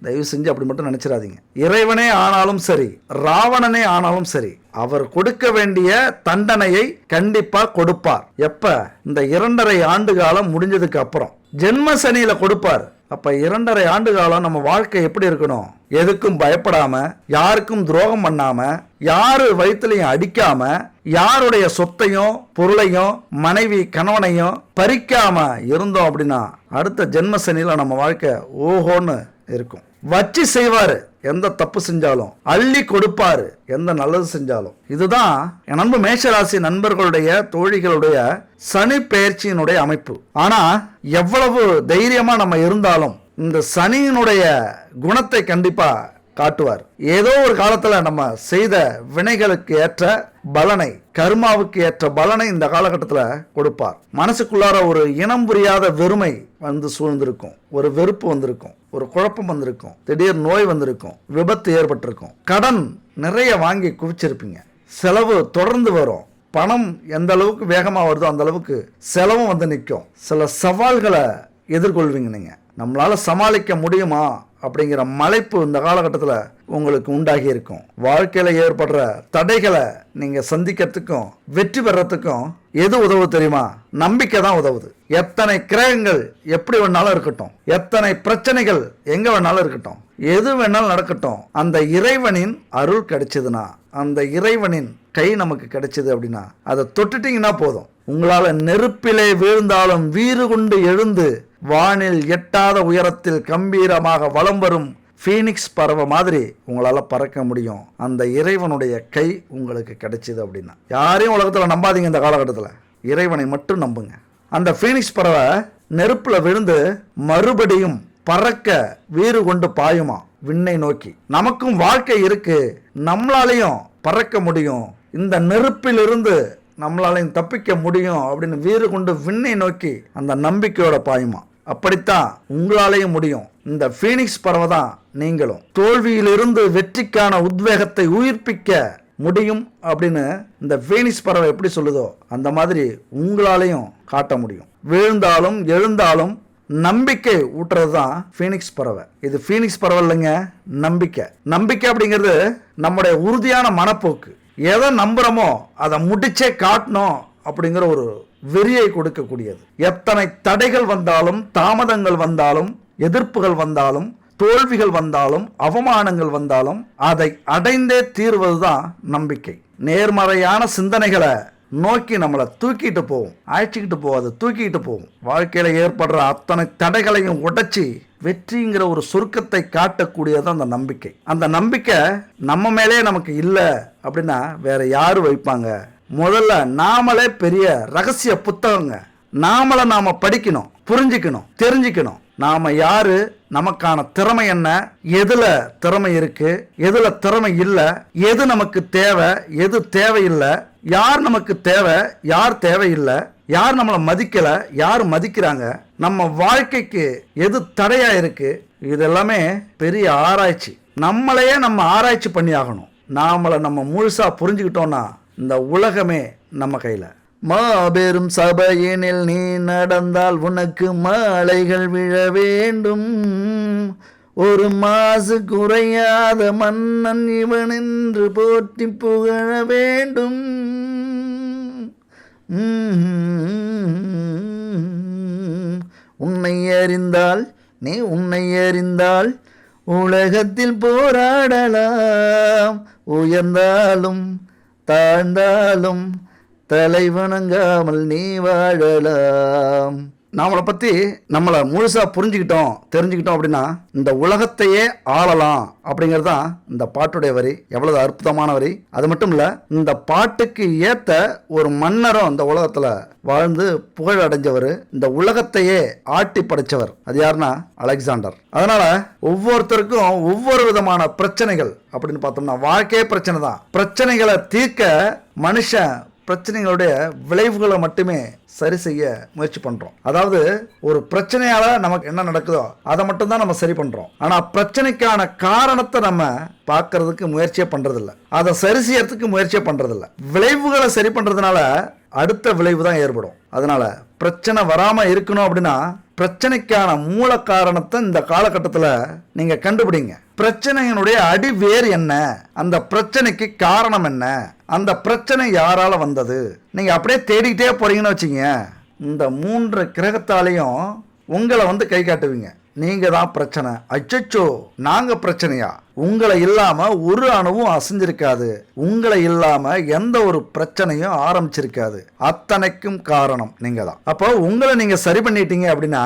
தயவு செஞ்சு அப்படி மட்டும் நினைச்சிடாதீங்க. இறைவனே ஆனாலும் சரி, ராவணனே ஆனாலும் சரி, அவர் கொடுக்க வேண்டிய தண்டனையை கண்டிப்பா கொடுப்பார். எப்ப? இந்த 2.5 ஆண்டு காலம் முடிஞ்சதுக்கு அப்புறம் ஜென்ம சனியில கொடுப்பார். அப்ப 2.5 ஆண்டு காலம் நம்ம வாழ்க்கை எப்படி இருக்கணும்? எதுக்கும் பயப்படாம, யாருக்கும் துரோகம் பண்ணாம, யாரு வயிற்றுலையும் அடிக்காம, யாருடைய சொத்தையும் பொருளையும் மனைவி கணவனையும் பறிக்காம இருந்தோம் அப்படின்னா அடுத்த ஜென்ம சனியில நம்ம வாழ்க்கை ஓஹோன்னு இருக்கும். வச்சு செய்வாரு, எந்த தப்பு செஞ்சாலும் அள்ளி கொடுப்பாரு, எந்த நல்லது செஞ்சாலும். இதுதான் என் நண்பு மேஷராசி நண்பர்களுடைய தோழிகளுடைய சனி பெயர்ச்சியினுடைய அமைப்பு. ஆனா எவ்வளவு தைரியமா நம்ம இருந்தாலும் இந்த சனியினுடைய குணத்தை கண்டிப்பா காட்டுவார். ஏதோ ஒரு காலத்துல நம்ம செய்த வினைகளுக்கு ஏற்ற பலனை, கர்மாவுக்கு ஏற்ற பலனை இந்த காலகட்டத்துல கொடுப்பார். மனசுக்குள்ளார ஒரு இனம் புரியாத வெறுமை வந்து சூழ்ந்திருக்கும், ஒரு வெறுப்பு வந்திருக்கும், ஒரு குழப்பம் வந்திருக்கும், திடீர் நோய் வந்திருக்கும், விபத்து ஏற்பட்டிருக்கும், கடன் நிறைய வாங்கி குவிச்சிருப்பீங்க, செலவு தொடர்ந்து வரும். பணம் எந்த அளவுக்கு வேகமா வருதோ அந்த அளவுக்கு செலவும் வந்து நிற்கும். சில சவால்களை எதிர்கொள்வீங்க. நீங்க நம்மளால சமாளிக்க முடியுமா அப்படிங்கிற மலைப்பு இந்த காலகட்டத்தில் உங்களுக்கு உண்டாகி இருக்கும். வாழ்க்கையில ஏற்படுற தடைகளை நீங்க சந்திக்கிறதுக்கும் வெற்றி பெறத்துக்கும் எது உதவுது தெரியுமா? நம்பிக்கை தான் உதவுது. எத்தனை கிரகங்கள் எப்படி வேணாலும் இருக்கட்டும், எத்தனை பிரச்சனைகள் எங்க வேணாலும் இருக்கட்டும், எது வேணாலும் நடக்கட்டும், அந்த இறைவனின் அருள் கிடைச்சதுன்னா, அந்த இறைவனின் கை நமக்கு கிடைச்சது அப்படின்னா அதை தொட்டுட்டீங்கன்னா போதும். உங்களால நெருப்பிலே வீழ்ந்தாலும் வீறு கொண்டு எழுந்து வானில் எட்டாத உயரத்தில் கம்பீரமாக வலம் வரும் ஃபீனிக்ஸ் பறவை மாதிரி உங்களால் பறக்க முடியும். அந்த இறைவனுடைய கை உங்களுக்கு கிடைச்சிது அப்படின்னா. யாரையும் உலகத்தில் நம்பாதீங்க. இந்த காலகட்டத்தில் இறைவனை மட்டும் நம்புங்க. அந்த ஃபீனிக்ஸ் பறவை நெருப்பில் விழுந்து மறுபடியும் பறக்க வீறு கொண்டு பாயுமா விண்ணை நோக்கி. நமக்கும் வாழ்க்கை இருக்கு, நம்மளாலையும் பறக்க முடியும், இந்த நெருப்பிலிருந்து நம்மளாலையும் தப்பிக்க முடியும் அப்படின்னு வீறு கொண்டு விண்ணை நோக்கி அந்த நம்பிக்கையோட பாயுமா. அப்படித்தான் உங்களாலேயும் முடியும். இந்த ஃபீனிக்ஸ் பறவை தான் நீங்களும். தோல்வியிலிருந்து வெற்றிக்கான உத்வேகத்தை உயிர்ப்பிக்க முடியும் அப்படின்னு இந்த ஃபீனிக்ஸ் பறவை எப்படி சொல்லுதோ அந்த மாதிரி உங்களாலையும் காட்ட முடியும். வீழ்ந்தாலும் எழுந்தாலும் நம்பிக்கை ஊட்டுறது தான் ஃபீனிக்ஸ் பறவை. இது ஃபீனிக்ஸ் பறவை இல்லைங்க, நம்பிக்கை. நம்பிக்கை அப்படிங்கிறது நம்முடைய உறுதியான மனப்போக்கு. எதை நம்புறோமோ அதை முடிச்சே காட்டணும் அப்படிங்கிற ஒரு வெறியை கொடுக்கக்கூடியது. எத்தனை தடைகள் வந்தாலும், தாமதங்கள் வந்தாலும், எதிர்ப்புகள் வந்தாலும், தோல்விகள் வந்தாலும், அவமானங்கள் வந்தாலும் அதை அடைந்தே தீர்வதுதான் நம்பிக்கை. நேர்மறையான சிந்தனைகளை நோக்கி நம்மளை தூக்கிட்டு போகும், அழைச்சிக்கிட்டு போகாது, தூக்கிட்டு போகும். வாழ்க்கையில ஏற்படுற அத்தனை தடைகளையும் உடைச்சி வெற்றிங்கிற ஒரு சுருக்கத்தை காட்டக்கூடியது அந்த நம்பிக்கை. அந்த நம்பிக்கை நம்ம மேலே நமக்கு இல்லை அப்படின்னா வேற யாரு வைப்பாங்க? முதல்ல நாமளே பெரிய ரகசிய புத்தகங்க. நாம படிக்கணும், புரிஞ்சுக்கணும், தெரிஞ்சுக்கணும். நாம யாரு, நமக்கான திறமை என்ன, எதுல திறமை இருக்கு, எதுல திறமை இல்லை, எது நமக்கு தேவை, எது தேவையில்லை, யார் நமக்கு தேவை, யார் தேவையில்லை, யார் நம்மளை மதிக்கல, யார் மதிக்கிறாங்க, நம்ம வாழ்க்கைக்கு எது தடையா இருக்கு, இதெல்லாமே பெரிய ஆராய்ச்சி. நம்மளையே நம்ம ஆராய்ச்சி பண்ணி ஆகணும். நாமளை நம்ம முழுசா புரிஞ்சுக்கிட்டோம்னா இந்த உலகமே நம்ம கையில. மாபெரும் சபையினில் நீ நடந்தால் உனக்கு மாலைகள் விழ வேண்டும். ஒரு மாசு குறையாத மன்னன் இவன் என்று போற்றி புகழ வேண்டும். உன்னை அறிந்தால், நீ உன்னை அறிந்தால் உலகத்தில் போராடலாம். உயர்ந்தாலும் தாழ்ந்தாலும் தலை வணங்காமல் நீ வாழலாம். நம்மளை பற்றி நம்மளை முழுசாக புரிஞ்சுக்கிட்டோம், தெரிஞ்சுக்கிட்டோம் அப்படின்னா இந்த உலகத்தையே ஆளலாம் அப்படிங்கிறது தான் இந்த பாட்டுடைய வரி. எவ்வளவு அற்புதமான வரி! அது மட்டும் இல்லை, இந்த பாட்டுக்கு ஏற்ற ஒரு மன்னரும் இந்த உலகத்தில் வாழ்ந்து புகழ் அடைஞ்சவர், இந்த உலகத்தையே ஆட்டி படைச்சவர். அது யாருன்னா அலெக்சாண்டர். அதனால ஒவ்வொருத்தருக்கும் ஒவ்வொரு விதமான பிரச்சனைகள் அப்படின்னு பார்த்தோம்னா வாழ்க்கையே பிரச்சனை தான். பிரச்சனைகளை தீர்க்க மனுஷன் பிரச்சனைகளுடைய விளைவுகளை மட்டுமே சரி செய்ய முயற்சி பண்றோம். அதாவது ஒரு பிரச்சனையால நமக்கு என்ன நடக்குதோ அதை மட்டும் தான் நம்ம சரி பண்றோம். ஆனா பிரச்சனைக்கான காரணத்தை நம்ம பார்க்கறதுக்கு முயற்சியே பண்றதில்ல, அதை சரி செய்யறதுக்கு முயற்சியே பண்றதில்ல. விளைவுகளை சரி பண்றதுனால அடுத்த விளைவு தான் ஏற்படும். அதனால பிரச்சனை வராம இருக்கணும் அப்படின்னா பிரச்சனைக்கான மூல காரணத்தை இந்த காலகட்டத்தில் நீங்க கண்டுபிடிங்க. பிரச்சனையினுடைய அடி வேர் என்ன, அந்த பிரச்சனைக்கு காரணம் என்ன, அந்த பிரச்சனை யாரால வந்தது, நீங்க அப்படியே தேடிக்கிட்டே போறீங்கன்னு வச்சுங்க, இந்த 3 கிரகத்தாலையும் உங்களை கை காட்டுவீங்க. நீங்க தான் பிரச்சனை. அச்சச்சோ, நாங்க பிரச்சனையா? உங்களை இல்லாம ஒரு அணுவும் அசைஞ்சிருக்காது, உங்களை இல்லாம எந்த ஒரு பிரச்சனையும் ஆரம்பிச்சிருக்காது. அத்தனைக்கும் காரணம் நீங்க தான். அப்போ உங்களை நீங்க சரி பண்ணிட்டீங்க அப்படின்னா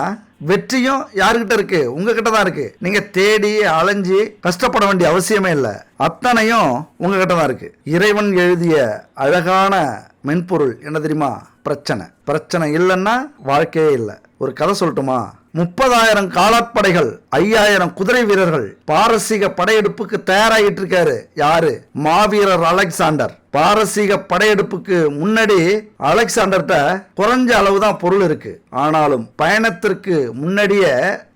வெற்றியும் யாருக்கிட்ட இருக்கு? உங்ககிட்ட தான் இருக்கு. நீங்க தேடி அலைஞ்சி கஷ்டப்பட வேண்டிய அவசியமே இல்லை, அத்தனையும் உங்ககிட்ட தான் இருக்கு. இறைவன் எழுதிய அழகான மென்பொருள் என்ன தெரியுமா? பிரச்சனை. பிரச்சனை இல்லைன்னா வாழ்க்கையே இல்லை. ஒரு கதை சொல்லட்டுமா? 30,000 காலாட்படைகள், 5,000 குதிரை வீரர்கள் பாரசீக படையெடுப்புக்கு தயாராகிட்டு இருக்காரு. யாரு? மாவீரர் அலெக்சாண்டர். பாரசீக படையெடுப்புக்கு முன்னாடி அலெக்சாண்டர்கிட்ட குறைஞ்ச அளவுதான் பொருள் இருக்கு. ஆனாலும் பயணத்திற்கு முன்னாடியே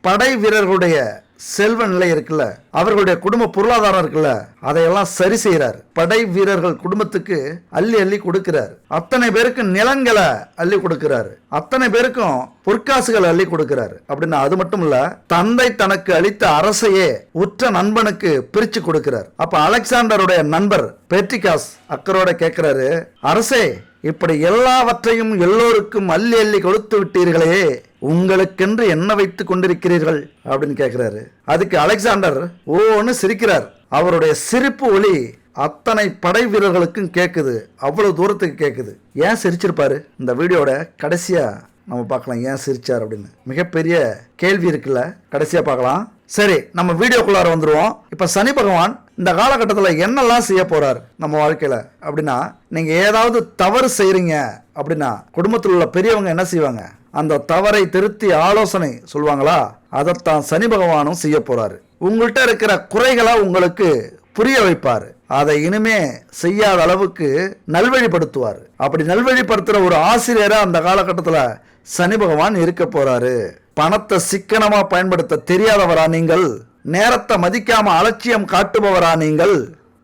படை வீரர்களுடைய செல்வ நிலை இருக்குல்ல, அவர்களுடைய குடும்ப பொருளாதாரம் இருக்குல்ல, அதையெல்லாம் சரி செய்யறார். படை வீரர்கள் குடும்பத்துக்கு அள்ளி அள்ளி கொடுக்கிறார். அத்தனை பேருக்கு நிலங்களை அள்ளி கொடுக்கிறாரு, அத்தனை பேருக்கும் பொற்காசுகள் அள்ளி கொடுக்கிறாரு. அப்படின்னா அது மட்டும் இல்ல, தந்தை தனக்கு அளித்த அரசையே உற்ற நண்பனுக்கு பிரிச்சு கொடுக்கிறார். அப்ப அலெக்சாண்டருடைய நண்பர் பெர்டிகாஸ் அக்கரோட கேட்கிறாரு, அரசே இப்படி எல்லாவற்றையும் எல்லோருக்கும் அள்ளி அள்ளி கொடுத்து விட்டீர்களே, உங்களுக்கென்று என்ன வைத்துக் கொண்டிருக்கிறீர்கள் அப்படின்னு கேட்கிறாரு. அதுக்கு அலெக்சாண்டர் ஓன்னு சிரிக்கிறார். அவருடைய சிரிப்பு ஒலி அத்தனை படை வீரர்களுக்கும் கேட்குது, அவ்வளவு தூரத்துக்கு கேட்குது. ஏன் சிரிச்சிருப்பாரு? இந்த வீடியோட கடைசியா நம்ம பார்க்கலாம் ஏன் சிரிச்சார் அப்படின்னு. மிகப்பெரிய கேள்வி இருக்குல்ல, கடைசியா பார்க்கலாம். சரி, நம்ம வீடியோக்குள்ளார வந்துருவோம். இப்ப சனி பகவான் இந்த காலகட்டத்தில் என்னெல்லாம் செய்ய போறார் நம்ம வாழ்க்கையில அப்படின்னா, நீங்க ஏதாவது தவறு செய்றீங்க அப்படின்னா குடும்பத்தில் உள்ள பெரியவங்க என்ன செய்வாங்க? அந்த தவறை திருத்தி ஆலோசனை சொல்லுவாங்களா? அதைத்தான் சனி பகவானும் செய்ய போறாரு. உங்கள்கிட்ட இருக்கிற குறைகளை உங்களுக்கு புரிய வைப்பாரு. அதை இனிமே செய்யாத அளவுக்கு நல்வழிப்படுத்துவார். அப்படி நல்வழிப்படுத்துற ஒரு ஆசிரியரா அந்த காலகட்டத்தில் சனி பகவான் இருக்க போறாரு. பணத்தை சிக்கனமா பயன்படுத்த தெரியாதவரா நீங்கள்? நேரத்தை மதிக்காம அலட்சியம் காட்டுபவரா நீங்கள்?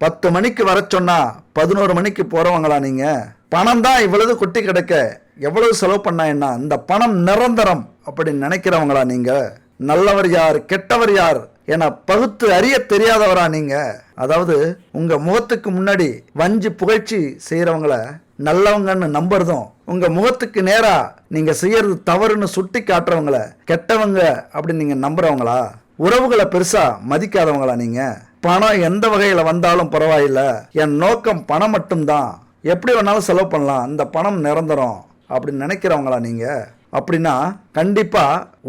10 மணிக்கு வர சொன்னா 11 மணிக்கு போறவங்களா நீங்க? பணம் தான் இவ்வளவு கொட்டி கிடக்க எவ்வளவு செலவு பண்ணா என்ன, இந்த பணம் நிரந்தரம் அப்படின்னு நினைக்கிறவங்களா நீங்க? நல்லவர் யார் கெட்டவர் யார் என பகுத்து அறிய தெரியாதவரா நீங்க? அதாவது உங்க முகத்துக்கு முன்னாடி வஞ்சி புகழ்ச்சி செய்யறவங்கள நல்லவங்கன்னு நம்புறதும், உங்க முகத்துக்கு நேரா நீங்க செய்யறது தவறுன்னு சுட்டி காட்டுறவங்கள கெட்டவங்க அப்படின்னு நீங்க நம்புறவங்களா? உறவுகளை பெருசா மதிக்காதவங்களா நீங்க? பணம் எந்த வகையில வந்தாலும் பரவாயில்ல, என் நோக்கம் பணம் மட்டும்தான், எப்படி வேணாலும் செலவு பண்ணலாம், இந்த பணம் நிரந்தரம் அப்படின்னு நினைக்கிறவங்களா நீங்க? அப்படின்னா கண்டிப்பா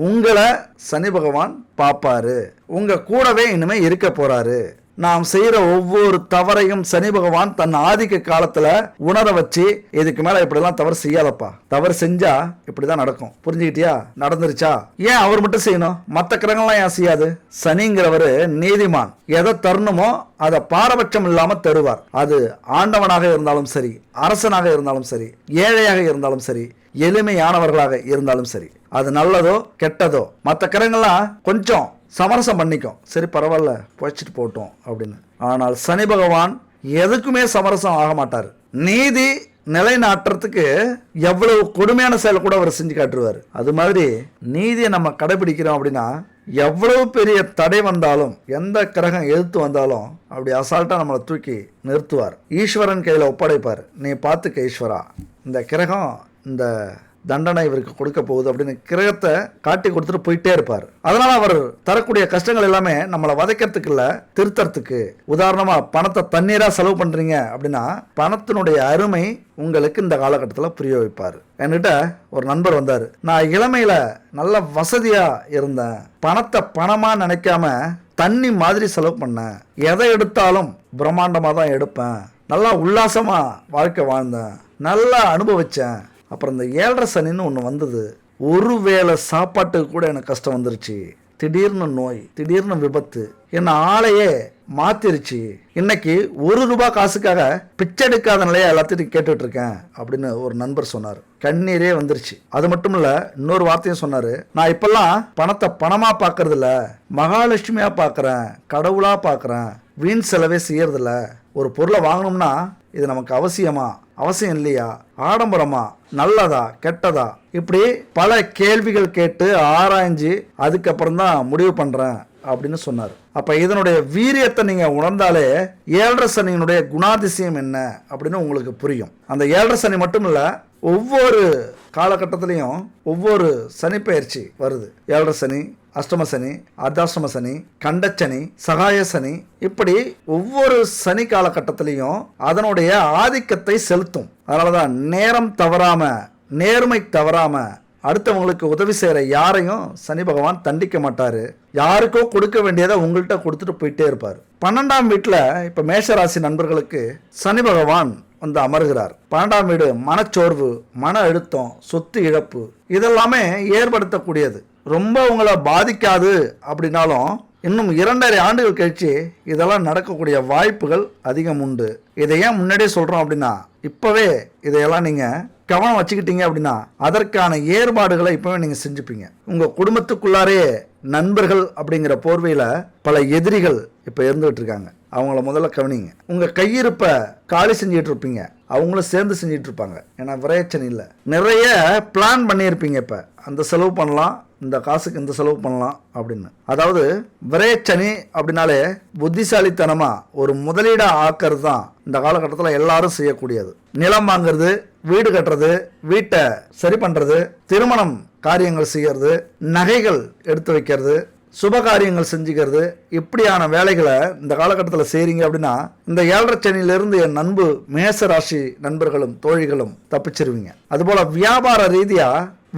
உங்களை சனி பகவான் பாப்பாரு. உங்க கூடவே இனிமே இருக்க போறாரு. நாம் செய்யற ஒவ்வொரு தவறையும் சனி பகவான் தன் ஆதிக்க காலத்துல உணர வச்சு, இதுக்கு மேல இப்படிலாம் தவறு செய்யாதப்பா, தவறு செஞ்சா இப்படிதான் நடக்கும், புரிஞ்சுக்கிட்டியா? நடந்துருச்சா? ஏன் அவர் மட்டும் செய்யணும்? மற்ற கிரகங்கள்லாம் ஏன் செய்யாது? சனிங்கிறவரு நீதிமான். எதை தரணுமோ அதை பாரபட்சம் இல்லாம தருவார். அது ஆண்டவனாக இருந்தாலும் சரி, அரசனாக இருந்தாலும் சரி, ஏழையாக இருந்தாலும் சரி, எளிமையானவர்களாக இருந்தாலும் சரி, அது நல்லதோ கெட்டதோ மற்ற கிரகங்கள்லாம் கொஞ்சம் சமரசம் பண்ணிக்கும், சரி பரவாயில்ல போய்ச்சிட்டு போட்டோம் அப்படின்னு. ஆனால் சனி பகவான் எதுக்குமே சமரசம் ஆக மாட்டார். நீதி நிலைநாட்டுறதுக்கு எவ்வளவு கொடுமையான செயலை கூட அவர் செஞ்சு காட்டுருவார். அது மாதிரி நீதியை நம்ம கடைபிடிக்கிறோம் அப்படின்னா எவ்வளவு பெரிய தடை வந்தாலும், எந்த கிரகம் எதிர்த்து வந்தாலும் அப்படி அசால்ட்டா நம்மளை தூக்கி நிறுத்துவார். ஈஸ்வரன் கையில ஒப்படைப்பார். நீ பார்த்துக்க ஈஸ்வரா, இந்த கிரகம் இந்த தண்டனை இவருக்கு கொடுக்க போகுது அப்படின்னு கிரகத்தை காட்டி கொடுத்துட்டு போயிட்டே இருப்பார். அதனால அவர் தரக்கூடிய கஷ்டங்கள் எல்லாமே நம்மளை வதைக்கிறதுக்கு இல்ல, திருத்தறதுக்கு. உதாரணமா பணத்தை தண்ணீரா செலவு பண்றீங்க அப்படின்னா பணத்தினுடைய அருமை உங்களுக்கு இந்த காலகட்டத்தில் புரிய வைப்பார். என்கிட்ட ஒரு நண்பர் வந்தார். நான் இளமையில நல்ல வசதியா இருந்தேன், பணத்தை பணமா நினைக்காம தண்ணி மாதிரி செலவு பண்ணேன், எதை எடுத்தாலும் பிரம்மாண்டமா தான் எடுப்பேன், நல்லா உல்லாசமா வாழ்க்கை வாழ்ந்தேன், நல்லா அனுபவிச்சேன். அப்புறம் இந்த 7.5 சனின்னு ஒன்று வந்தது. ஒரு வேளை சாப்பாட்டுக்கு கூட எனக்கு கஷ்டம் வந்துருச்சு. திடீர்னு நோய், திடீர்னு விபத்து என்ன ஆளையே மாத்திருச்சு. இன்னைக்கு ₹1 காசுக்காக பிச்சை எடுக்காத நிலையா எல்லாத்தையும் கேட்டுட்டு இருக்கேன் அப்படின்னு ஒரு நண்பர் சொன்னார். கண்ணீரே வந்துருச்சு. அது மட்டும் இல்ல, இன்னொரு வார்த்தையும் சொன்னாரு. நான் இப்பெல்லாம் பணத்தை பணமா பாக்குறது இல்ல, மகாலட்சுமியா பாக்குறேன், கடவுளா பாக்குறேன், வீண் செலவே செய்யறதில்ல. ஒரு பொருளை வாங்கணும்னா இது நமக்கு அவசியமா, அவசியம் இல்லையா, ஆடம்பரமா, நல்லதா கெட்டதா, இப்படி பல கேள்விகள் கேட்டு ஆராய்ஞ்சு அதுக்கப்புறம் தான் முடிவு பண்றேன் அப்படின்னு சொன்னார். அப்ப இதனுடைய வீரியத்தை நீங்க உணர்ந்தாலே 7.5 சனியினுடைய குணாதிசயம் என்ன அப்படின்னு உங்களுக்கு புரியும். அந்த 7.5 சனி மட்டும் இல்ல, ஒவ்வொரு காலகட்டத்திலையும் ஒவ்வொரு சனி பயிற்சி வருது. 7.5 சனி, அஷ்டம சனி, அர்த்தாஷ்டம சனி, கண்டச்சனி, சகாய சனி, இப்படி ஒவ்வொரு சனி காலகட்டத்திலையும் அதனுடைய ஆதிக்கத்தை செலுத்தும். அதனாலதான் நேரம் தவறாம, நேர்மை தவறாம அடுத்தவங்களுக்கு உதவி செய்யற யாரையும் சனி பகவான் தண்டிக்க மாட்டாரு. யாருக்கோ கொடுக்க வேண்டியதை உங்கள்கிட்ட கொடுத்துட்டு போயிட்டே இருப்பார். 12ஆம் வீட்டுல இப்ப மேஷராசி நண்பர்களுக்கு சனி பகவான் வந்து அமர்கிறார். 12ஆம் வீடு மனச்சோர்வு, மன அழுத்தம், சொத்து இழப்பு இதெல்லாமே ஏற்படுத்தக்கூடியது. ரொம்ப உங்களை பாதிக்காது அப்படின்னாலும் இன்னும் 2.5 ஆண்டுகள் கழிச்சு இதெல்லாம் நடக்கக்கூடிய வாய்ப்புகள் அதிகம் உண்டு. இதை ஏன் முன்னாடியே சொல்றோம் அப்படின்னா, இப்பவே இதையெல்லாம் நீங்க கவனம் வச்சுக்கிட்டீங்க அப்படின்னா அதற்கான ஏற்பாடுகளை இப்பவே நீங்க செஞ்சுப்பீங்க. உங்க குடும்பத்துக்குள்ளாரே நண்பர்கள் அப்படிங்கிற போர்வையில பல எதிரிகள் இப்ப இருந்துகிட்டு இருக்காங்க. அவங்கள முதல்ல கவனிங்க. உங்க கையிருப்ப காலி செஞ்சுட்டு இருப்பீங்க, அவங்களும் சேர்ந்து செஞ்சிட்டு இருப்பாங்க. ஏன்னா விரயச்சனி இல்லை, நிறைய பிளான் பண்ணியிருப்பீங்க. இப்போ அந்த செலவு பண்ணலாம், இந்த காசுக்கு இந்த செலவு பண்ணலாம் அப்படின்னு. அதாவது விரயச்சனி அப்படின்னாலே புத்திசாலித்தனமா ஒரு முதலீடா ஆக்கிறது தான் இந்த காலகட்டத்தில் எல்லாரும் செய்யக்கூடியது. நிலம் வாங்குறது, வீடு கட்டுறது, வீட்டை சரி பண்றது, திருமணம் காரியங்கள் செய்யறது, நகைகள் எடுத்து வைக்கிறது, சுப காரியங்கள் செஞ்சுக்கிறது, இப்படியான வேலைகளை இந்த காலகட்டத்தில் செய்றீங்க அப்படின்னா இந்த 7.5 சனியிலிருந்து என் நண்பு மேசராசி நண்பர்களும் தோழிகளும் தப்பிச்சிருவீங்க. அதுபோல வியாபார ரீதியா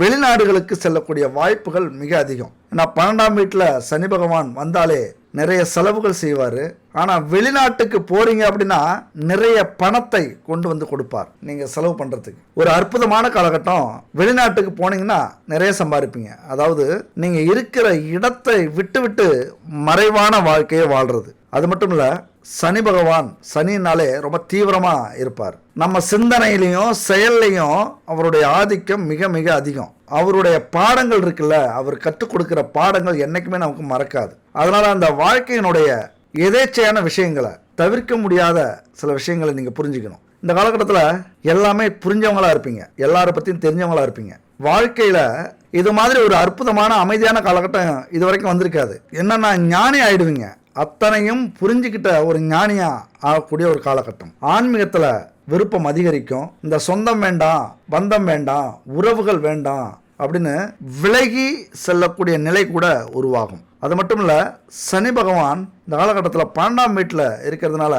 வெளிநாடுகளுக்கு செல்லக்கூடிய வாய்ப்புகள் மிக அதிகம். ஏன்னா 12ஆம் வீட்டில் சனி பகவான் வந்தாலே நிறைய செலவுகள் செய்வார். ஆனால் வெளிநாட்டுக்கு போறீங்க அப்படின்னா நிறைய பணத்தை கொண்டு வந்து கொடுப்பார் நீங்கள் செலவு பண்ணுறதுக்கு. ஒரு அற்புதமான காலகட்டம். வெளிநாட்டுக்கு போனீங்கன்னா நிறைய சம்பாதிப்பீங்க. அதாவது நீங்கள் இருக்கிற இடத்தை விட்டு விட்டு மறைவான வாழ்க்கையை வாழ்றது. அது மட்டும் இல்லை, சனி பகவான் சனினாலே ரொம்ப தீவிரமாக இருப்பார். நம்ம சிந்தனையிலையும் செயல்லையும் அவருடைய ஆதிக்கம் மிக மிக அதிகம். அவருடைய பாடங்கள் இருக்குல்ல, அவர் கற்றுக் கொடுக்குற பாடங்கள் என்றைக்குமே நமக்கு மறக்காது. அதனால் அந்த வாழ்க்கையினுடைய எதேச்சையான விஷயங்களை, தவிர்க்க முடியாத சில விஷயங்களை நீங்கள் புரிஞ்சுக்கணும். இந்த காலகட்டத்தில் எல்லாமே புரிஞ்சவங்களா இருப்பீங்க, எல்லாரை பற்றியும் தெரிஞ்சவங்களா இருப்பீங்க. வாழ்க்கையில் இது மாதிரி ஒரு அற்புதமான அமைதியான காலகட்டம் இது வரைக்கும் வந்திருக்காது. என்னன்னா ஞானி ஆயிடுவீங்க. அத்தனையும் புரிஞ்சுக்கிட்ட ஒரு ஞானியா ஆகக்கூடிய ஒரு காலகட்டம். ஆன்மீகத்தில் விருப்பம் அதிகரிக்கும். இந்த சொந்தம் வேண்டாம், பந்தம் வேண்டாம், உறவுகள் வேண்டாம் அப்படின்னு விலகி செல்லக்கூடிய நிலை கூட உருவாகும். அது மட்டும் இல்லை, சனி பகவான் இந்த காலகட்டத்தில் 12ஆம் வீட்டில் இருக்கிறதுனால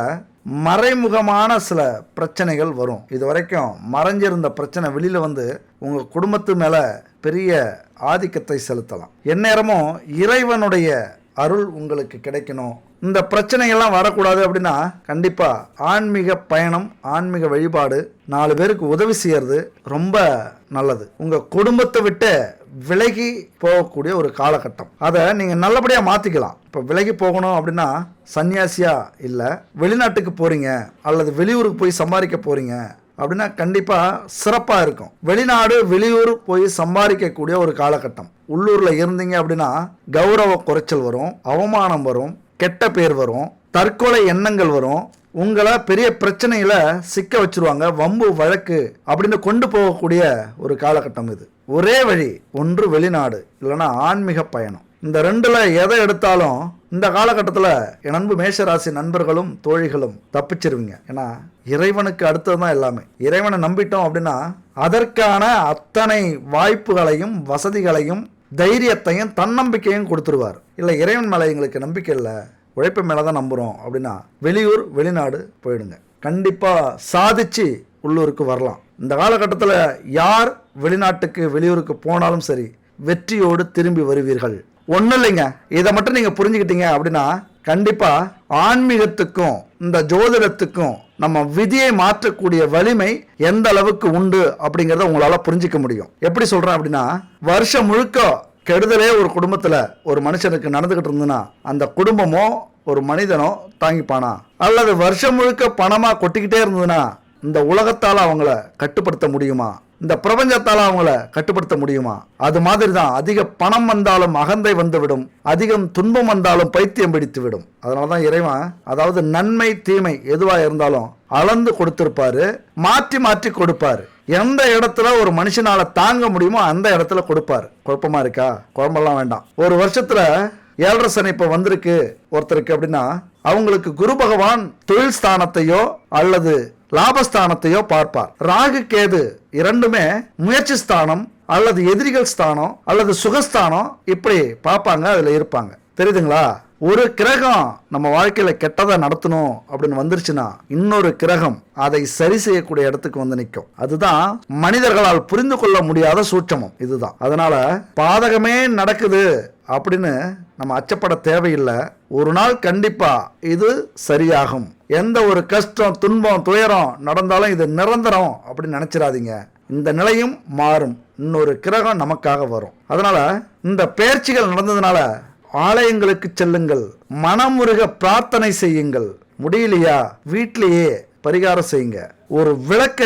மறைமுகமான சில பிரச்சனைகள் வரும். இது வரைக்கும் மறைஞ்சிருந்த பிரச்சனை வெளியில் வந்து உங்கள் குடும்பத்து மேலே பெரிய ஆதிக்கத்தை செலுத்தலாம். எந்நேரமும் இறைவனுடைய அருள் உங்களுக்கு கிடைக்கணும். இந்த பிரச்சனைகள்லாம் வரக்கூடாது அப்படின்னா கண்டிப்பாக ஆன்மீக பயணம், ஆன்மீக வழிபாடு, 4 பேருக்கு உதவி செய்யறது ரொம்ப நல்லது. உங்கள் குடும்பத்தை விட்டு விலகி போகக்கூடிய ஒரு காலகட்டம். அதை நீங்கள் நல்லபடியாக மாற்றிக்கலாம். இப்போ விலகி போகணும் அப்படின்னா சன்னியாசியா இல்லை, வெளிநாட்டுக்கு போகிறீங்க அல்லது வெளியூருக்கு போய் சம்பாதிக்க போகிறீங்க அப்படின்னா கண்டிப்பாக சிறப்பாக இருக்கும். வெளிநாடு வெளியூர் போய் சம்பாதிக்கக்கூடிய ஒரு காலகட்டம். உள்ளூரில் இருந்தீங்க அப்படின்னா கௌரவ குறைச்சல் வரும், அவமானம் வரும், கெட்ட பேர் வரும், தற்கொலை எண்ணங்கள் வரும், உங்களை பெரிய பிரச்சனையில சிக்க வச்சிருவாங்க, வம்பு வழக்கு அப்படின்னு கொண்டு போகக்கூடிய ஒரு காலகட்டம் இது. ஒரே வழி, ஒன்று வெளிநாடு இல்லைன்னா ஆன்மீக பயணம். இந்த 2ல் எதை எடுத்தாலும் இந்த காலகட்டத்தில் என் அன்பு மேஷராசி நண்பர்களும் தோழிகளும் தப்பிச்சிருவீங்க. ஏன்னா இறைவனுக்கு அடுத்தது தான் எல்லாமே. இறைவனை நம்பிட்டோம் அப்படின்னா அதற்கான அத்தனை வாய்ப்புகளையும் வசதிகளையும் தைரியத்தையும் தன்னம்பிக்கையும் கொடுத்துருவார். இல்லை இறைவன் மேலே எங்களுக்கு நம்பிக்கை இல்லை, உழைப்பு மேலே தான் நம்புகிறோம் அப்படின்னா வெளியூர் வெளிநாடு போயிடுங்க. கண்டிப்பாக சாதிச்சு உள்ளூருக்கு வரலாம். இந்த காலகட்டத்தில் யார் வெளிநாட்டுக்கு வெளியூருக்கு போனாலும் சரி வெற்றியோடு திரும்பி வருவீர்கள். ஒன்றும் இல்லைங்க, இதை மட்டும் நீங்கள் புரிஞ்சுக்கிட்டீங்க அப்படின்னா கண்டிப்பாக ஆன்மீகத்துக்கும் இந்த ஜோதிடத்துக்கும் நம்ம விதியை மாற்றக்கூடிய வலிமை எந்த அளவுக்கு உண்டு அப்படிங்கிறத உங்களால் புரிஞ்சிக்க முடியும். எப்படி சொல்கிறேன் அப்படின்னா, வருஷம் முழுக்க கெடுதலே ஒரு குடும்பத்தில் ஒரு மனுஷனுக்கு நடந்துக்கிட்டு இருந்ததுன்னா அந்த குடும்பமோ ஒரு மனிதனோ தாங்கிப்பானா? அல்லது வருஷம் முழுக்க பணமாக கொட்டிக்கிட்டே இருந்ததுன்னா இந்த உலகத்தால் அவங்கள கட்டுப்படுத்த முடியுமா? இந்த பிரபஞ்சத்தால் அவங்கள கட்டுப்படுத்த முடியுமா? அது மாதிரி தான் அதிக பணம் வந்தாலும் அகந்தை வந்துவிடும், அதிகம் துன்பம் வந்தாலும் பைத்தியம் பிடித்து விடும். அதனால தான் இறைவன், அதாவது நன்மை தீமை எதுவாக இருந்தாலும் அளந்து கொடுத்திருப்பாரு, மாற்றி மாற்றி கொடுப்பாரு. எந்த இடத்துல ஒரு மனுஷனால தாங்க முடியுமோ அந்த இடத்துல கொடுப்பாரு. குழப்பமா இருக்கா? குழம்பெல்லாம் வேண்டாம். ஒரு வருஷத்துல 7.5 சனி இப்போ வந்திருக்கு ஒருத்தருக்கு அப்படின்னா அவங்களுக்கு குரு பகவான் தொழில் ஸ்தானத்தையோ அல்லது லாபஸ்தானத்தையோ பார்ப்பார். ராகு கேது இரண்டுமே முயற்சி ஸ்தானம் அல்லது எதிரிகள் ஸ்தானம் அல்லது சுகஸ்தானம் இப்படி பார்ப்பாங்க, அதுல இருப்பாங்க. தெரியுதுங்களா? ஒரு கிரகம் நம்ம வாழ்க்கையில கெட்டதை நடத்தணும் அப்படின்னு வந்துருச்சுன்னா இன்னொரு கிரகம் அதை சரி செய்யக்கூடிய இடத்துக்கு வந்து நிற்கும். அதுதான் மனிதர்களால் புரிந்து கொள்ள முடியாத சூட்சமம் இதுதான். அதனால பாதகமே நடக்குது அப்படின்னு நம்ம அச்சப்பட தேவையில்லை. ஒரு நாள் கண்டிப்பா இது சரியாகும். எந்த ஒரு கஷ்டம், துன்பம், துயரம் நடந்தாலும் இது நிரந்தரம் அப்படின்னு நினைச்சிடாதீங்க. இந்த நிலையும் மாறும், இன்னொரு கிரகம் நமக்காக வரும். அதனால இந்த பெயர்ச்சிகள் நடந்ததுனால ஆலயங்களுக்கு செல்லுங்கள், மனமுருக பிரார்த்தனை செய்யுங்கள். முடியலையா வீட்டிலேயே பரிகாரம் செய்யுங்க. ஒரு விளக்க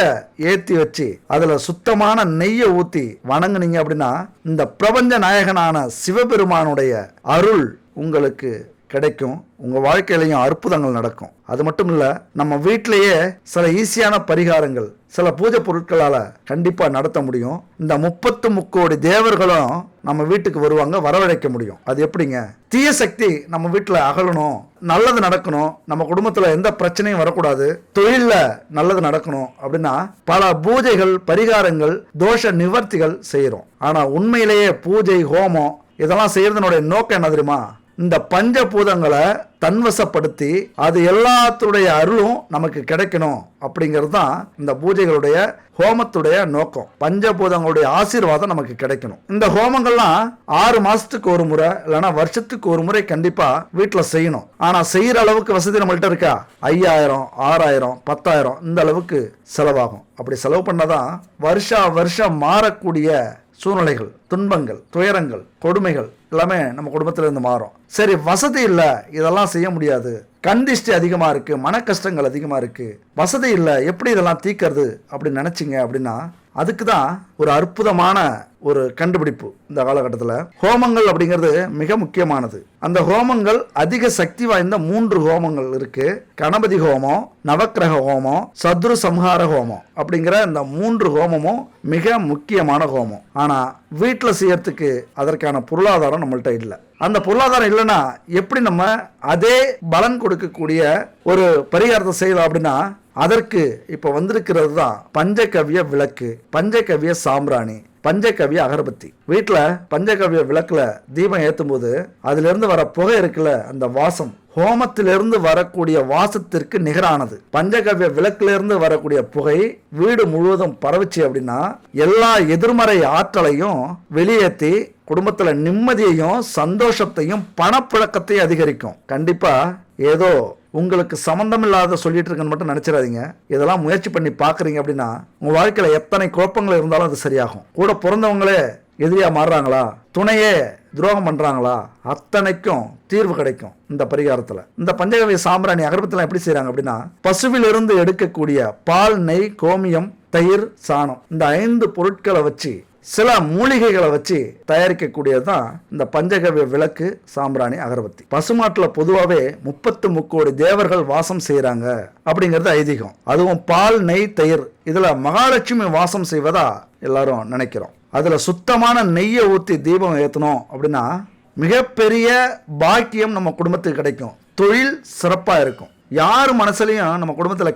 ஏத்தி வச்சு அதுல சுத்தமான நெய்யை ஊத்தி வணங்குனீங்க அப்படின்னா இந்த பிரபஞ்ச நாயகனான சிவபெருமானுடைய அருள் உங்களுக்கு கிடைக்கும். உங்கள் வாழ்க்கையிலையும் அற்புதங்கள் நடக்கும். அது மட்டும் இல்லை, நம்ம வீட்டிலேயே சில ஈஸியான பரிகாரங்கள் சில பூஜை பொருட்களால் கண்டிப்பாக நடத்த முடியும். இந்த 33 தேவர்களும் நம்ம வீட்டுக்கு வருவாங்க, வரவழைக்க முடியும். அது எப்படிங்க? தீய சக்தி நம்ம வீட்டில் அகலணும், நல்லது நடக்கணும், நம்ம குடும்பத்தில் எந்த பிரச்சனையும் வரக்கூடாது, தொழிலில் நல்லது நடக்கணும் அப்படின்னா பல பூஜைகள், பரிகாரங்கள், தோஷ நிவர்த்திகள் செய்கிறோம். ஆனால் உண்மையிலேயே பூஜை, ஹோமம் இதெல்லாம் செய்யறதுனுடைய நோக்கம் என்ன தெரியுமா? இந்த பஞ்சபூதங்களை தன்வசப்படுத்தி அது எல்லாத்துடைய அருளும் நமக்கு கிடைக்கணும் அப்படிங்கிறது தான் இந்த பூஜைகளுடைய, ஹோமத்துடைய நோக்கம். பஞ்சபூதங்களுடைய ஆசீர்வாதம் நமக்கு கிடைக்கணும். இந்த ஹோமங்கள்லாம் 6 மாசத்துக்கு ஒரு முறை இல்லைன்னா வருஷத்துக்கு ஒரு முறை கண்டிப்பா வீட்டில் செய்யணும். ஆனா செய்யற அளவுக்கு வசதி நம்மள்ட்ட இருக்கா? 5000, 6000, 10000 இந்த அளவுக்கு செலவாகும். அப்படி செலவு பண்ணதான் வருஷம் மாறக்கூடிய சூழ்நிலைகள், துன்பங்கள், துயரங்கள், கொடுமைகள் எல்லாமே நம்ம குடும்பத்துல இருந்து மாறும். சரி, வசதி இல்லை, இதெல்லாம் செய்ய முடியாது, கண் திஷ்டி அதிகமா இருக்கு, மன கஷ்டங்கள் அதிகமா இருக்கு, வசதி இல்லை, எப்படி இதெல்லாம் தீர்க்கறது அப்படின்னு நினைச்சிங்க அப்படின்னா அதுக்கு தான் ஒரு அற்புதமான ஒரு கண்டுபிடிப்பு இந்த காலகட்டத்தில். ஹோமங்கள் அப்படிங்கிறது மிக முக்கியமானது. அந்த ஹோமங்கள் அதிக சக்தி வாய்ந்த 3 ஹோமங்கள் இருக்கு. கணபதி ஹோமம், நவக்கிரக ஹோமம், சத்ரு சம்ஹார ஹோமம் அப்படிங்கிற இந்த 3 ஹோமமும் மிக முக்கியமான ஹோமம். ஆனா வீட்டில் செய்யறதுக்கு அதற்கான பொருளாதாரம் நம்மள்ட்ட இல்லை. அந்த பொருளாதாரம் இல்லைன்னா எப்படி நம்ம அதே பலன் கொடுக்கக்கூடிய ஒரு பரிகாரத்தை செய்யலாம் அப்படின்னா அதற்கு இப்ப வந்திருக்கிறது தான் பஞ்சகவ்ய விளக்கு, பஞ்சகவ்ய சாம்பிராணி, பஞ்சகவ்ய அகர்பத்தி. வீட்டுல பஞ்சகவ்ய விளக்குல தீபம் ஏற்றும் போது அதுல இருந்து வர புகை இருக்குல்ல, அந்த வாசம் ஹோமத்திலிருந்து வரக்கூடிய வாசத்திற்கு நிகரானது. பஞ்சகவ்ய விளக்குல இருந்து வரக்கூடிய புகை வீடு முழுவதும் பரவுச்சு அப்படின்னா எல்லா எதிர்மறை ஆற்றலையும் வெளியேற்றி குடும்பத்துல நிம்மதியையும் சந்தோஷத்தையும் பணப்புழக்கத்தையும் அதிகரிக்கும். கண்டிப்பா ஏதோ உங்களுக்கு சம்பந்தம் இல்லாத சொல்லிட்டு இருக்குன்னு மட்டும் நினைச்சிடாதீங்க. இதெல்லாம் முயற்சி பண்ணி பாக்குறீங்க அப்படின்னா உங்க வாழ்க்கையில எத்தனை குழப்பங்கள் இருந்தாலும் அது சரியாகும். கூட பிறந்தவங்களே எதிரியா மாறுறாங்களா, துணையே துரோகம் பண்றாங்களா, அத்தனைக்கும் தீர்வு கிடைக்கும் இந்த பரிகாரத்துல. இந்த பஞ்சகவ்ய சாம்பிராணி அகர்பத்திலாம் எப்படி செய்யறாங்க அப்படின்னா பசுவிலிருந்து எடுக்கக்கூடிய பால், நெய், கோமியம், தயிர், சாணம் இந்த 5 பொருட்களை வச்சு சில மூலிகைகளை வச்சு தயாரிக்கக்கூடியது தான் இந்த பஞ்சகவ்ய விளக்கு, சாம்பிராணி, அகர்பத்தி. பசுமாட்டுல பொதுவாகவே 33 தேவர்கள் வாசம் செய்யறாங்க அப்படிங்கிறது ஐதீகம். அதுவும் பால், நெய், தயிர் இதுல மகாலட்சுமி வாசம் செய்வதா எல்லாரும் நினைக்கிறோம். அதுல சுத்தமான நெய்யை ஊற்றி தீபம் ஏற்றணும் அப்படின்னா மிகப்பெரிய பாக்கியம் நம்ம குடும்பத்துக்கு கிடைக்கும். தொழில் சிறப்பா இருக்கும். யார் மனசுலையும் நம்ம குடும்பத்துல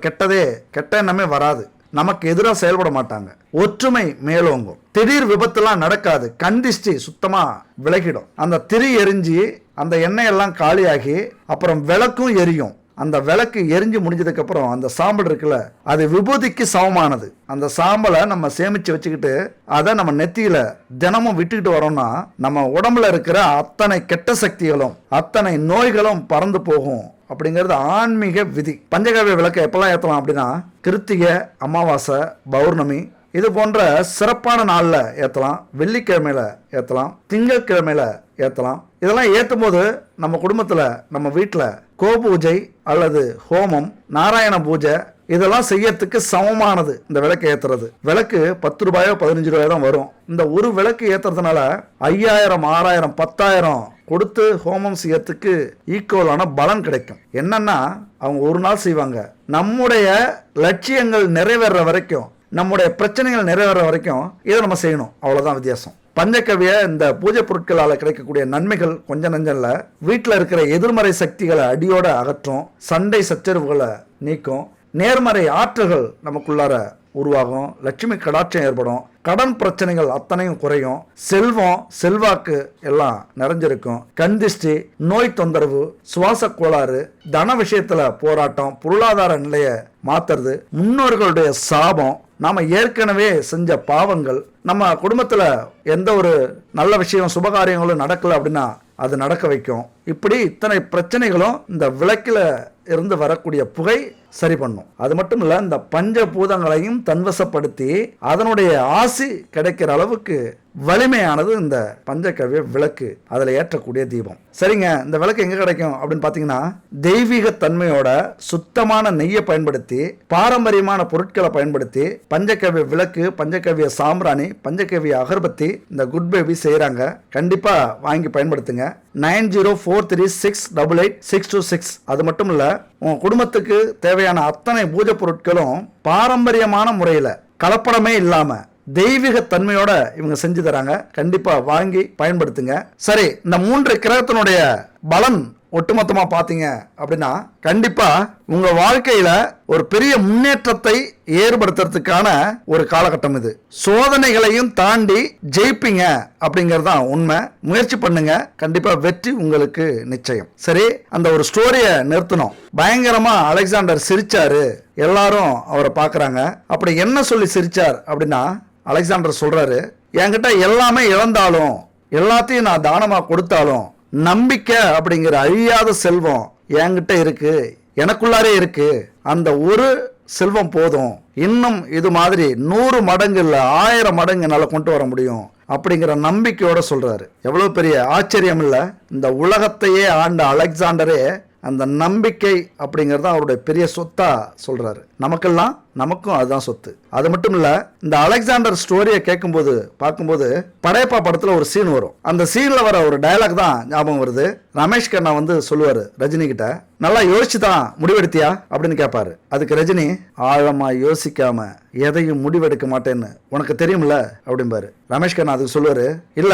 கெட்ட எண்ணமே வராது. நமக்கு எதிராக செயல்பட மாட்டாங்க. ஒற்றுமை மேலோங்கும். திடீர் விபத்துலாம் நடக்காது. கண் திஷ்டி சுத்தமா விலகிடும். அந்த திரி எரிஞ்சு அந்த எண்ணெய் எல்லாம் காலியாகி அப்புறம் விளக்கும் எரியும். அந்த விளக்கு எரிஞ்சு முடிஞ்சதுக்கு அப்புறம் அந்த சாம்பல் இருக்குல்ல, அது விபூதிக்கு சமமானது. அந்த சாம்பலை நம்ம சேமிச்சு வச்சுக்கிட்டு அதை நம்ம நெத்தியில தினமும் விட்டுக்கிட்டு வரோம்னா நம்ம உடம்புல இருக்கிற அத்தனை கெட்ட சக்திகளும் அத்தனை நோய்களும் பறந்து போகும் அப்படிங்கிறது ஆன்மீக விதி. பஞ்சகவ்ய விளக்கை எப்பெல்லாம் ஏற்றலாம் அப்படின்னா கிருத்திகை, அமாவாசை, பௌர்ணமி இது போன்ற சிறப்பான நாளில் ஏற்றலாம். வெள்ளிக்கிழமையில ஏற்றலாம், திங்கட்கிழமையில ஏற்றலாம். இதெல்லாம் ஏற்றும் போது நம்ம குடும்பத்தில், நம்ம வீட்டில் கோபூஜை அல்லது ஹோமம், நாராயண பூஜை இதெல்லாம் செய்யறதுக்கு சமமானது இந்த விளக்கு ஏத்துறது. விளக்கு 10 ரூபாயோ 15 ரூபாயோ தான் வரும். இந்த ஒரு விளக்கு ஏத்துறதுனால 5000, 6000, 10000 கொடுத்து ஹோமம் செய்யறதுக்கு ஈக்குவலான பலன் கிடைக்கும். என்னன்னா அவங்க ஒரு நாள் செய்வாங்க. நம்முடைய லட்சியங்கள் நிறைவேற வரைக்கும், நம்முடைய பிரச்சனைகள் நிறைவேற வரைக்கும் இதை நம்ம செய்யணும். அவ்வளவுதான் வித்தியாசம். பஞ்சகவ்ய இந்த பூஜை பொருட்களால் கிடைக்கக்கூடிய நன்மைகள் கொஞ்சம் நஞ்சல்ல. வீட்டில் இருக்கிற எதிர்மறை சக்திகளை அடியோட அகற்றும், சண்டை சச்சரவுகளை நீக்கும், நேர்மறை ஆற்றல்கள் நமக்குள்ளார உருவாகும், லட்சுமி கடாட்சம் ஏற்படும், கடன் பிரச்சனைகள் அத்தனையும் குறையும், செல்வம் செல்வாக்கு எல்லாம் நிறைஞ்சிருக்கும், கண் திஷ்டி, நோய் தொந்தரவு, சுவாச கோளாறு, தன விஷயத்துல போராட்டம், பொருளாதார நிலையை மாத்துறது, முன்னோர்களுடைய சாபம், நாம ஏற்கனவே செஞ்ச பாவங்கள், நம்ம குடும்பத்துல எந்த ஒரு நல்ல விஷயம் சுபகாரியங்களும் நடக்கல அப்படின்னா அது நடக்க வைக்கும். இப்படி இத்தனை பிரச்சனைகளும் இந்த விளக்கில இருந்து வரக்கூடிய புகை சரி பண்ணும். அது மட்டும் இல்ல, இந்த பஞ்சபூதங்களையும் தன்வசப்படுத்தி அதனுடைய ஆசி கிடைக்கிற அளவுக்கு வலிமையானது இந்த பஞ்சகவ்ய விளக்கு, அதில் ஏற்றக்கூடிய தீபம். சரிங்க, இந்த விளக்கு எங்க கிடைக்கும் அப்படின்னு பார்த்தீங்கன்னா, தெய்வீக தன்மையோட சுத்தமான நெய்யை பயன்படுத்தி, பாரம்பரியமான பொருட்களை பயன்படுத்தி பஞ்சகவ்ய விளக்கு, பஞ்சகவ்ய சாம்பிராணி, பஞ்சகவ்ய அகர்பத்தி இந்த குட் பேபி செய்கிறாங்க. கண்டிப்பாக வாங்கி பயன்படுத்துங்க. 9043688626. அது மட்டும் இல்லை, உங்கள் குடும்பத்துக்கு தேவையான அத்தனை பூஜை பொருட்களும் பாரம்பரியமான முறையில் கலப்படமே இல்லாமல் தெய்வீக தன்மையோட இவங்க செஞ்சு தராங்க. கண்டிப்பா வாங்கி பயன்படுத்துங்க. சரி, இந்த 3 கிரகத்தினுடைய பலன் ஒட்டுமொத்தமா பாத்தீங்க அப்படின்னா, கண்டிப்பா உங்க வாழ்க்கையில ஒரு பெரிய முன்னேற்றத்தை ஏற்படுத்துறதுக்கான ஒரு காலகட்டம் இது. சோதனைகளையும் தாண்டி ஜெயிப்பீங்க அப்படிங்கறது தான் உண்மை. முயற்சி பண்ணுங்க, கண்டிப்பா வெற்றி உங்களுக்கு நிச்சயம். சரி, அந்த ஒரு ஸ்டோரியை நிறுத்தணும். பயங்கரமா அலெக்சாண்டர் சிரிச்சாரு, எல்லாரும் அவரை பாக்குறாங்க. அப்படி என்ன சொல்லி சிரிச்சார் அப்படின்னா, அலெக்சாண்டர் சொல்றாரு, என்கிட்ட எல்லாமே இழந்தாலும், எல்லாத்தையும் நான் தானமா கொடுத்தாலும், நம்பிக்கை அப்படிங்கிற அழியாத செல்வம் என்கிட்ட இருக்கு, எனக்குள்ளாரே இருக்கு. அந்த ஒரு செல்வம் போதும், இன்னும் இது மாதிரி 100 மடங்கு இல்ல 1000 மடங்கு என்னால கொண்டு வர முடியும் அப்படிங்கிற நம்பிக்கையோட சொல்றாரு. எவ்வளவு பெரிய ஆச்சரியம் இல்ல? இந்த உலகத்தையே ஆண்ட அலெக்சாண்டரே அந்த நம்பிக்கை அப்படிங்கிறது அவருடைய பெரிய சொத்தா சொல்றாரு. நமக்கும் அதுதான் சொத்து. அது மட்டும் இல்ல, இந்த அலெக்சாண்டர் ஸ்டோரியை கேட்கும்போது பார்க்கும்போது படையப்பா படத்துல ஒரு சீன் வரும். அந்த சீன்ல வர ஒரு டயலாக் தான் ஞாபகம் வருது. ரமேஷ் கண்ணா சொல்லுவாரு ரஜினி கிட்ட, நல்லா யோசிச்சு தான் முடிவெடுத்தியா அப்படின்னு கேட்பாரு. அதுக்கு ரஜினி, ஆழமா யோசிக்காம எதையும் முடிவெடுக்க மாட்டேன்னு உனக்கு தெரியும்ல அப்படிம்பாரு. ரமேஷ் கண்ணா அதுக்கு சொல்லுவாரு, இல்ல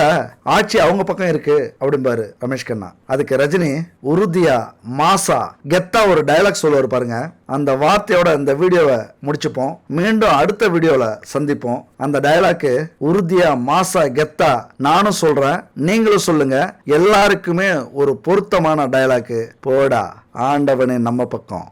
ஆட்சி அவங்க பக்கம் இருக்கு அப்படிம்பாரு ரமேஷ் கண்ணா. அதுக்கு ரஜினி உறுதியா மாசா கெத்தா ஒரு டயலாக் சொல்லுவாரு பாருங்க. அந்த வார்த்தையோட இந்த வீடியோவை முடிச்சுப்போம். மீண்டும் அடுத்த வீடியோல சந்திப்போம். அந்த டயலாக்கு உறுதியா மாசா கெத்தா நானும் சொல்றேன், நீங்களும் சொல்லுங்க. எல்லாருக்குமே ஒரு பொருத்தமான டயலாக்கு. போடா ஆண்டவனே நம்ம பக்கம்.